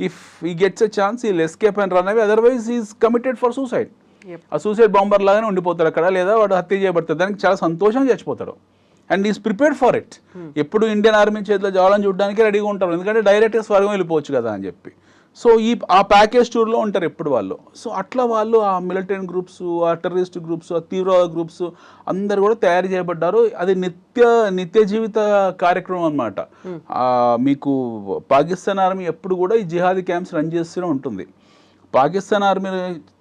ఇఫ్ ఈ గెట్స్ ఎ ఛాన్స్ ఈ escape and run away, otherwise is committed for suicide. ఆ సూసైడ్ బాంబర్ లాగానే ఉండిపోతాడు అక్కడ, లేదా వాడు హత్య చేయబడతాడు, దానికి చాలా సంతోషంగా చచ్చిపోతాడు. And is prepared for it. ఎప్పుడు ఇండియన్ ఆర్మీ చేతిలో జావాలని చూడడానికి రెడీగా ఉంటారు, ఎందుకంటే డైరెక్ట్గా స్వర్గం వెళ్ళిపోవచ్చు కదా అని చెప్పి. సో ఆ ప్యాకేజ్ టూర్లో ఉంటారు ఎప్పుడు వాళ్ళు. సో అట్లా వాళ్ళు ఆ మిలిటెంట్ గ్రూప్స్, ఆ టెర్రరిస్ట్ గ్రూప్స్, ఆ తీవ్రవాద గ్రూప్స్ అందరు కూడా తయారు చేయబడ్డారు. అది నిత్య జీవిత కార్యక్రమం అన్నమాట. మీకు పాకిస్తాన్ ఆర్మీ ఎప్పుడు కూడా ఈ జిహాదీ క్యాంప్స్ రన్ చేస్తూనే ఉంటుంది. పాకిస్తాన్ ఆర్మీ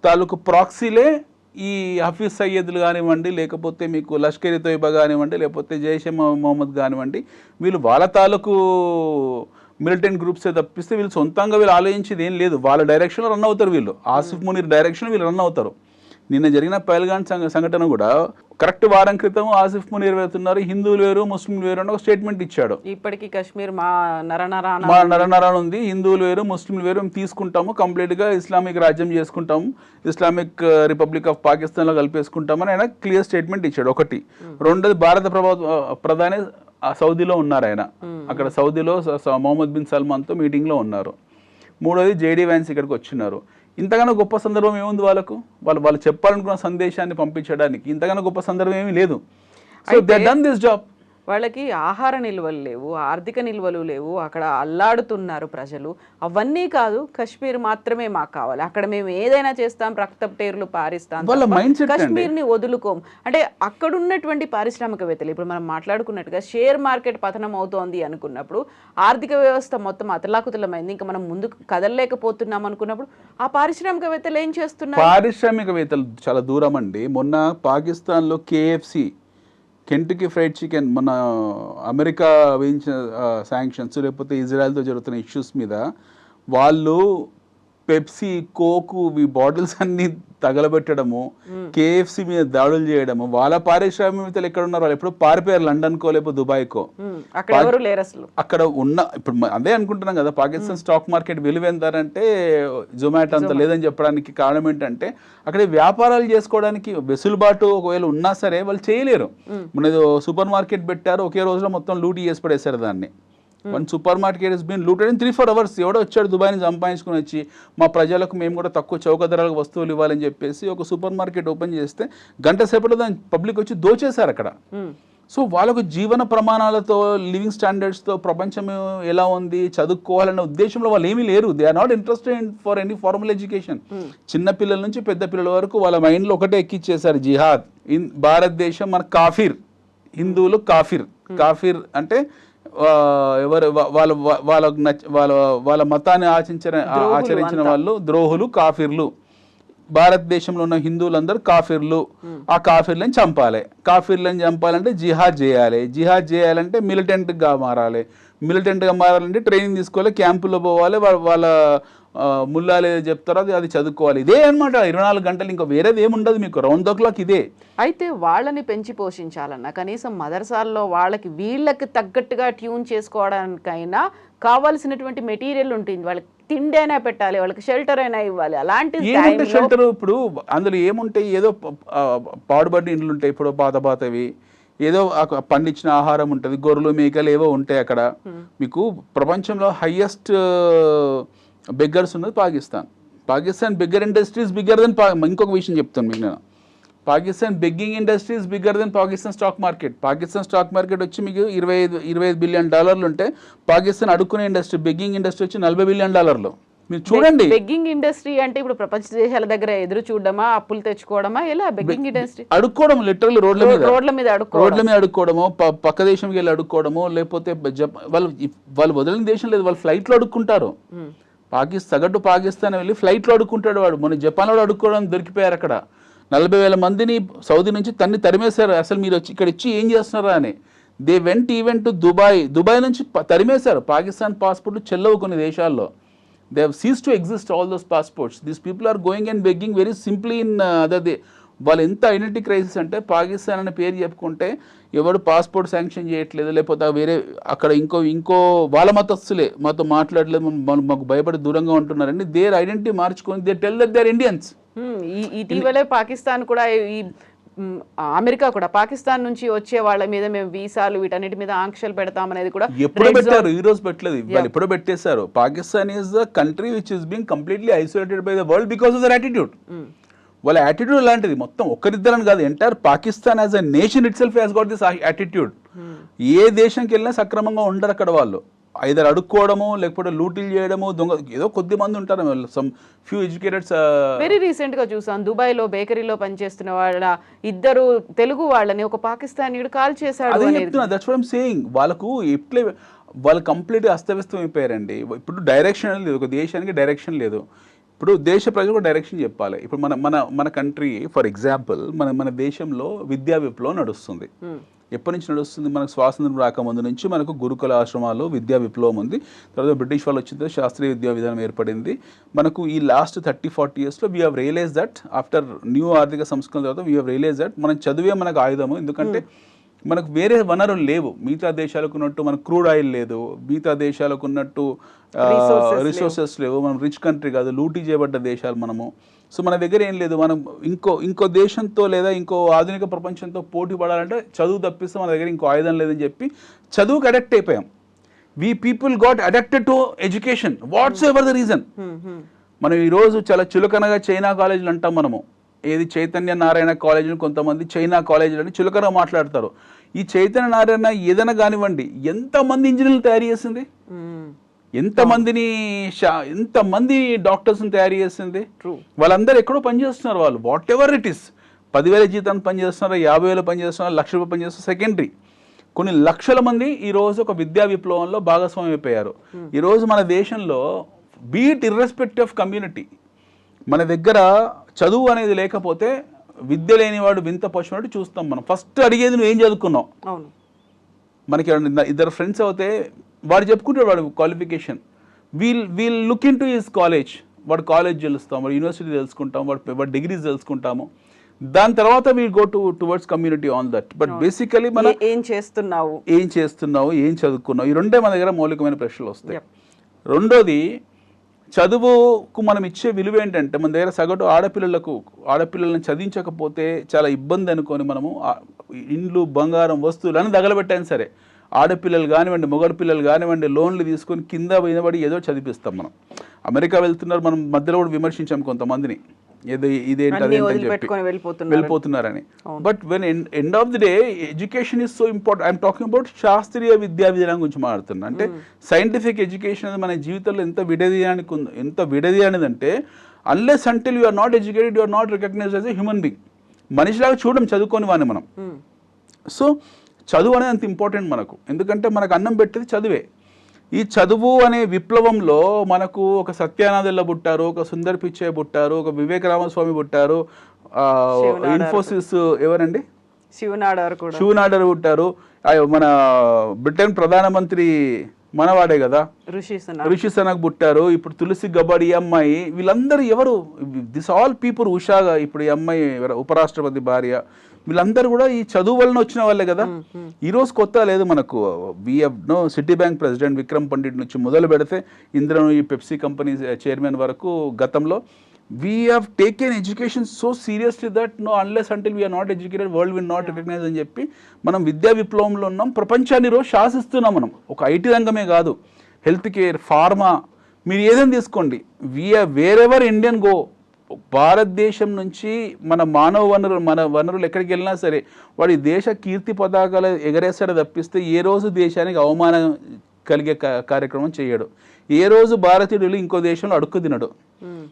తాలూకు ప్రాక్సీలే ఈ హఫీజ్ సయ్యద్లు కానివ్వండి, లేకపోతే మీకు లష్కర్ ఇ తోయిబా కానివ్వండి, లేకపోతే జైషే మొహమ్మద్ కానివ్వండి, వీళ్ళు వాళ్ళ తాలూకు మిలిటెంట్ గ్రూప్సే తప్పిస్తే వీళ్ళు సొంతంగా వీళ్ళు ఆలోచించేది ఏం లేదు. వాళ్ళ డైరెక్షన్లో రన్ అవుతారు వీళ్ళు. ఆసిఫ్ మునీర్ డైరెక్షన్ వీళ్ళు రన్ అవుతారు. నిన్న జరిగిన పహల్గాం సంఘటన కూడా కరెక్ట్ వారం క్రితం ఆసిఫ్ మునీర్ వెళ్తున్నారు, హిందువులు వేరు ముస్లింలు వేరు అని ఒక స్టేట్మెంట్ ఇచ్చాడు. ఇప్పటికీ కాశ్మీర్ మా నరనరాన ఉంది, హిందువులు వేరు ముస్లింలు వేరు, మేము తీసుకుంటాము, కంప్లీట్గా ఇస్లామిక్ రాజ్యం చేసుకుంటాము, ఇస్లామిక్ రిపబ్లిక్ ఆఫ్ పాకిస్తాన్లో కలిపేసుకుంటామని ఆయన క్లియర్ స్టేట్మెంట్ ఇచ్చాడు. ఒకటి. రెండోది భారత ప్రధాని సౌదీలో ఉన్నారు ఆయన, అక్కడ సౌదీలో మొహమ్మద్ బిన్ సల్మాన్తో మీటింగ్లో ఉన్నారు. మూడోది జేడీ వ్యాన్స్ ఇక్కడికి వచ్చినారు. ఇంతగానో గొప్ప సందర్భం ఏముంది వాళ్ళకు, వాళ్ళు చెప్పాలనుకున్న సందేశాన్ని పంపించడానికి ఇంతగానో గొప్ప సందర్భం ఏమీ లేదు. So they done this job. వాళ్ళకి ఆహార నిల్వలు లేవు, ఆర్థిక నిల్వలు లేవు, అక్కడ అల్లాడుతున్నారు ప్రజలు. అవన్నీ కాదు, కాశ్మీర్ మాత్రమే మాకు కావాలి, అక్కడ మేము ఏదైనా చేస్తాం, రక్తపు పారిస్తాం, కాశ్మీర్ని వదులుకోం. అంటే అక్కడ ఉన్నటువంటి పారిశ్రామికవేత్తలు, ఇప్పుడు మనం మాట్లాడుకున్నట్టుగా షేర్ మార్కెట్ పతనం అవుతోంది అనుకున్నప్పుడు, ఆర్థిక వ్యవస్థ మొత్తం అతలాకుతలమైంది, ఇంకా మనం ముందుకు కదలలేకపోతున్నాం అనుకున్నప్పుడు ఆ పారిశ్రామికవేత్తలు ఏం చేస్తున్నారు? పారిశ్రామికవేత్తలు చాలా దూరం అండి. మొన్న పాకిస్తాన్లో KFC, కెంటుకీ ఫ్రైడ్ చికెన్, మన అమెరికా విధించిన శాంక్షన్స్, లేకపోతే ఇజ్రాయెల్తో జరుగుతున్న ఇష్యూస్ మీద వాళ్ళు పెప్సీ, కోకు ఈ బాటిల్స్ అన్ని తగలబెట్టడము, KFC మీద దాడులు చేయడము, వాళ్ళ పారిశ్రామికవేత్తలు ఎక్కడ ఉన్నారు? వాళ్ళు ఎప్పుడు పారిపోయారు, లండన్కో లేకపోతే దుబాయ్కో. అక్కడ ఉన్న ఇప్పుడు అదే అనుకుంటున్నాం కదా, పాకిస్తాన్ స్టాక్ మార్కెట్ విలువ ఎంతారంటే జొమాటో అంత లేదని చెప్పడానికి కారణం ఏంటంటే అక్కడ వ్యాపారాలు చేసుకోవడానికి వెసులుబాటు ఒకవేళ ఉన్నా సరే వాళ్ళు చేయలేరు. మన సూపర్ మార్కెట్ పెట్టారు, ఒకే రోజులో మొత్తం లూటీ చేసి పడేశారు దాన్ని. One super market is been looted in 3-4 hours. ఎవడో వచ్చాడు దుబాయ్ని సంపాదించుకుని వచ్చి మా ప్రజలకు మేము కూడా తక్కువ చౌక ధరలకు వస్తువులు ఇవ్వాలని చెప్పేసి ఒక సూపర్ మార్కెట్ ఓపెన్ చేస్తే గంట సేపట్లో దాని పబ్లిక్ వచ్చి దోచేశారు అక్కడ. సో వాళ్ళకు జీవన ప్రమాణాలతో లివింగ్ స్టాండర్డ్స్తో ప్రపంచం ఎలా ఉంది చదువుకోవాలనే ఉద్దేశంలో వాళ్ళు ఏమీ లేరు. They are not interested for any formal education. చిన్న పిల్లల నుంచి పెద్ద పిల్లల వరకు వాళ్ళ మైండ్లో ఒకటే ఎక్కిచ్చేసారు, జిహాద్. భారతదేశం మన కాఫిర్, హిందువులు కాఫిర్. కాఫిర్ అంటే ఎవరు వాళ్ళ వాళ్ళకు వాళ్ళ మతాన్ని ఆచరించిన వాళ్ళు ద్రోహులు, కాఫిర్లు. భారతదేశంలో ఉన్న హిందువులందరూ కాఫిర్లు. ఆ కాఫిర్లను చంపాలి. కాఫిర్లను చంపాలంటే జిహాద్ చేయాలి. జిహాద్ చేయాలంటే మిలిటెంట్గా మారాలి. మిలిటెంట్గా మారాలంటే ట్రైనింగ్ తీసుకోవాలి, క్యాంపుల్లో పోవాలి, వాళ్ళ ముల్లాలు ఏదో చెప్తారో అది చదువుకోవాలి. ఇదే అనమాట 24 గంటలు. ఇంకా వేరేది ఏముండదు మీకు, రౌండ్ ద క్లాక్ ఇదే. అయితే వాళ్ళని పెంచి పోషించాలన్నా కనీసం మదర్సాల్లో వాళ్ళకి వీళ్ళకి తగ్గట్టుగా ట్యూన్ చేసుకోవడానికైనా కావాల్సినటువంటి మెటీరియల్ ఉంటుంది. వాళ్ళకి తిండి అయినా పెట్టాలి, వాళ్ళకి షెల్టర్ అయినా ఇవ్వాలి. అలాంటి షెల్టర్ ఇప్పుడు అందులో ఏముంటాయి, ఏదో పాడుబడి ఇండ్లు ఉంటాయి, ఇప్పుడు పాతవి, ఏదో పండించిన ఆహారం ఉంటుంది, గొర్రెలు మేకలు ఏవో ఉంటాయి అక్కడ. మీకు ప్రపంచంలో హైయెస్ట్ బెగ్గర్స్ ఉన్నది Pakistan beggar industries bigger than ఇంకొక విషయం చెప్తాను మీకు నేను. Pakistan begging industries bigger than Pakistan stock market. Pakistan stock market వచ్చి మీకు 25 బిలియన్ డాలర్లు ఉంటే పాకిస్తాన్ అడుక్కునే ఇండస్ట్రీ బెగ్గింగ్ ఇండస్ట్రీ వచ్చి 40 బిలియన్ డాలర్లు. మీరు చూడండి, బెగ్గింగ్ ఇండస్ట్రీ అంటే ఇప్పుడు ప్రపంచ దేశాల దగ్గర ఎదురు చూడడమా, అప్పులు తెచ్చుకోవడమా, ఎలా బెగ్గింగ్ ఇండస్ట్రీ? అడుక్కోవడం, లిటరల్లీ రోడ్ల మీద అడుక్కోవడము, పక్క దేశంకి వెళ్ళి అడుక్కోవడము, లేకపోతే వాళ్ళు వదిలిన దేశం లేదు, వాళ్ళు ఫ్లైట్లో అడుక్కుంటారు. సగటు పాకిస్తాన్ వెళ్ళి ఫ్లైట్లో అడుక్కుంటాడు వాడు. మన జపాన్లో అడుక్కోవడం దొరికిపోయారు అక్కడ. 40,000 మందిని సౌదీ నుంచి తరిమేశారు. అసలు మీరు వచ్చి ఇక్కడ ఇచ్చి ఏం చేస్తున్నారా అని. They went even to Dubai నుంచి తరిమేశారు. పాకిస్తాన్ పాస్పోర్ట్లు చెల్లవు కొన్ని దేశాల్లో. They have cease to exist all those passports. These people are going and begging very simply in other. వాళ్ళు ఎంత ఐడెంటిటీ క్రైసిస్ అంటే పాకిస్తాన్ అనే పేరు చెప్పుకుంటే ఎవరు పాస్పోర్ట్ శాంక్షన్ చేయట్లేదు, లేకపోతే వేరే అక్కడ ఇంకో వాళ్ళ మతస్థులే మాతో మాట్లాడలేదు, మాకు భయపడి దూరంగా ఉంటున్నారండి. దేర్ ఐడెంటిటీ మార్చుకొని they tell that they are Indians. ఇటీవలే పాకిస్తాన్ కూడా అమెరికా కూడా పాకిస్తాన్ నుంచి వచ్చే వాళ్ళ మీద మేము వీసాలు వీటన్నిటి మీద ఆంక్షలు పెడతామనేది కూడా ఎప్పుడో పెట్టారు, ఈ రోజు పెట్టలేదు, వాళ్ళు ఎప్పుడో పెట్టేశారు. Pakistan is the country which is being completely isolated by the world because of their attitude. వాళ్ళ యాటిట్యూడ్ లాంటిది. మొత్తం ఒక్కరిద్దరని కాదు, entire Pakistan as a nation itself has got this attitude. ఏ దేశంకి వెళ్ళినా సక్రమంగా ఉండరు అక్కడ వాళ్ళు. ఐదర్ అడుక్కోవడము, లేకపోతే లూటీలు చేయడము, దొంగ ఏదో కొద్ది మంది ఉంటారు, సమ్ ఫ్యూ ఎడ్యుకేటెడ్స్. వెరీ రీసెంట్ గా చూసాం, దుబాయ్లో బేకరీలో పనిచేస్తున్న వాళ్ళ 2 తెలుగు వాళ్ళని ఒక పాకిస్తానీయుడు కాల్ చేశాడు. అదే చెప్తున్నా, దట్స్ వాట్ ఐమ్ సేయింగ్. వాళ్ళకు ఎట్లే వాళ్ళు కంప్లీట్గా అస్తవ్యస్తం అయిపోయారండి. ఇప్పుడు డైరెక్షన్ లేదు, ఒక దేశానికి డైరెక్షన్ లేదు. ఇప్పుడు దేశ ప్రజలకు డైరెక్షన్ చెప్పాలి. ఇప్పుడు మన కంట్రీ ఫర్ ఎగ్జాంపుల్, మన దేశంలో విద్యా విప్లవం నడుస్తుంది. ఎప్పటి నుంచి నడుస్తుంది? మనకు స్వాతంత్రం రాకముందు నుంచి మనకు గురుకుల ఆశ్రమాల్లో విద్యా విప్లవం ఉంది. తర్వాత బ్రిటిష్ వాళ్ళు వచ్చిన తర్వాత శాస్త్రీయ విద్యా విధానం ఏర్పడింది. మనకు ఈ లాస్ట్ 30-40 ఇయర్స్లో we have realise that after new ఆర్థిక సంస్కరణ తర్వాత వీ హ్యావ్ రియలైజ్ దట్ మనం చదివే మనకు ఆయుధము. ఎందుకంటే మనకు వేరే వనరులు లేవు. మిగతా దేశాలకు ఉన్నట్టు మనకు క్రూడ్ ఆయిల్ లేదు, మిగతా దేశాలకు ఉన్నట్టు రిసోర్సెస్ లేవు. మనం రిచ్ కంట్రీ కాదు, లూటీ చేయబడ్డ దేశాలు మనము. సో మన దగ్గర ఏం లేదు. మనం ఇంకో దేశంతో లేదా ఇంకో ఆధునిక ప్రపంచంతో పోటీ పడాలంటే చదువు తప్పిస్తే మన దగ్గర ఇంకో ఆయుధం లేదని చెప్పి చదువుకు అడక్ట్ అయిపోయాం. We people got addicted to education whatsoever the reason. మనం ఈరోజు చాలా చులకనగా చైనా కాలేజీలు అంటాం మనము. ఏది చైతన్య నారాయణ కాలేజీని కొంతమంది చైనా కాలేజీలు అని చులకనగా మాట్లాడతారు. ఈ చైతన్య నారాయణ ఏదైనా కానివ్వండి, ఎంతమంది ఇంజనీర్లు తయారు చేసింది, ఎంతమంది డాక్టర్స్ని తయారు చేసింది. వాళ్ళందరూ ఎక్కడో పనిచేస్తున్నారు. వాళ్ళు వాట్ ఎవర్ ఇట్ ఈస్, 10,000 జీతాన్ని పనిచేస్తున్నారు, 50,000 పనిచేస్తున్నారు, 1,00,000 రూపాయలు పనిచేస్తున్నారు, సెకండరీ. కొన్ని లక్షల మంది ఈరోజు ఒక విద్యా విప్లవంలో భాగస్వామ్యం అయిపోయారు. ఈరోజు మన దేశంలో బీట్ ఇర్రెస్పెక్టివ్ ఆఫ్ కమ్యూనిటీ, మన దగ్గర చదువు అనేది లేకపోతే విద్య లేనివాడు వింత పశువునట్టు చూస్తాం మనం. ఫస్ట్ అడిగేది నువ్వు ఏం చదువుకున్నావు. మనకి 2 ఫ్రెండ్స్ అవుతే వాడు చెప్పుకుంటాడు వాడు qualification. We'll look in to his college. వాడు కాలేజ్ తెలుస్తాం, వాడు యూనివర్సిటీ తెలుసుకుంటాం, వాడు డిగ్రీస్ తెలుసుకుంటాము. దాని తర్వాత we'll go towards community on that. But basically మనం ఏం చేస్తున్నావు, ఏం చదువుకున్నావు, ఈ రెండే మన దగ్గర మౌలికమైన ప్రశ్నలు వస్తాయి. రెండోది, చదువుకు మనం ఇచ్చే విలువ ఏంటంటే, మన దగ్గర సగటు ఆడపిల్లలను చదివించకపోతే చాలా ఇబ్బంది అనుకొని మనము ఇండ్లు, బంగారం, వస్తువులు అని తగలబెట్టాను సరే, ఆడపిల్లలు కానివ్వండి, మొగడు పిల్లలు కానివ్వండి, లోన్లు తీసుకొని కింద వినబడి ఏదో చదివిస్తాం మనం. అమెరికా వెళ్తున్నారు, మనం మధ్యలో కూడా విమర్శించాం కొంతమందిని. ఇదేంటి అన్ని అదేంటి అని వదిలిపెట్టుకొని చెప్పి వెళ్ళిపోతున్నారని. But when end of the day education is so important. I'm talking about శాస్త్రీయ విద్యా విధానం గురించి మాట్లాడుతున్నా. అంటే సైంటిఫిక్ ఎడ్యుకేషన్ అనేది మన జీవితంలో ఎంత విడదీయనిదంటే unless until you are not educated you are not recognised as a human being. మనిషిలాగా చూడడం చదువుకొని వాడిని మనం. సో చదువు అనేది అంత ఇంపార్టెంట్ మనకు, ఎందుకంటే మనకు అన్నం పెట్టేది చదువే. ఈ చదువు అనే విప్లవంలో మనకు ఒక సత్యానందెల్ల పుట్టారు, ఒక సుందర్ పిచ్చయ్య పుట్టారు, ఒక వివేక రామస్వామి పుట్టారు, ఇన్ఫోసిస్ ఎవరండి శివనాడర్ పుట్టారు, మన బ్రిటన్ ప్రధానమంత్రి మనవాడే కదా ఋషి సనక్ పుట్టారు, ఇప్పుడు తులసి గబాడి అమ్మాయి, వీళ్ళందరూ ఎవరు? This all people. ఉషాగా ఇప్పుడు ఈ అమ్మాయి ఉపరాష్ట్రపతి భార్య, వీళ్ళందరూ కూడా ఈ చదువు వలన వచ్చిన వాళ్ళే కదా. ఈ రోజు కొత్త లేదు మనకు. City bank president Vikram Pandit నుంచి మొదలు పెడితే ఇందులో ఈ పెప్సీ కంపెనీ చైర్మన్ వరకు గతంలో we have taken education so seriously that no, unless until we are not educated world will not recognize అని చెప్పి మనం విద్యా విప్లవంలో ఉన్నాం. ప్రపంచాన్ని రోజు శాసిస్తున్నాం మనం. ఒక ఐటీ రంగమే కాదు, హెల్త్ కేర్, ఫార్మా, మీరు ఏదైనా తీసుకోండి. వేర్ ఎవర్ ఇండియన్ గో, భారతదేశం నుంచి మన వనరులు ఎక్కడికి వెళ్ళినా సరే వాడి దేశ కీర్తి పతాకాలు ఎగరేస్తాడు తప్పిస్తే ఏ రోజు దేశానికి అవమానం కలిగే కార్యక్రమం చేయడు. ఏ రోజు భారతీయుడు ఇంకో దేశంలో అడుక్కు తినడు.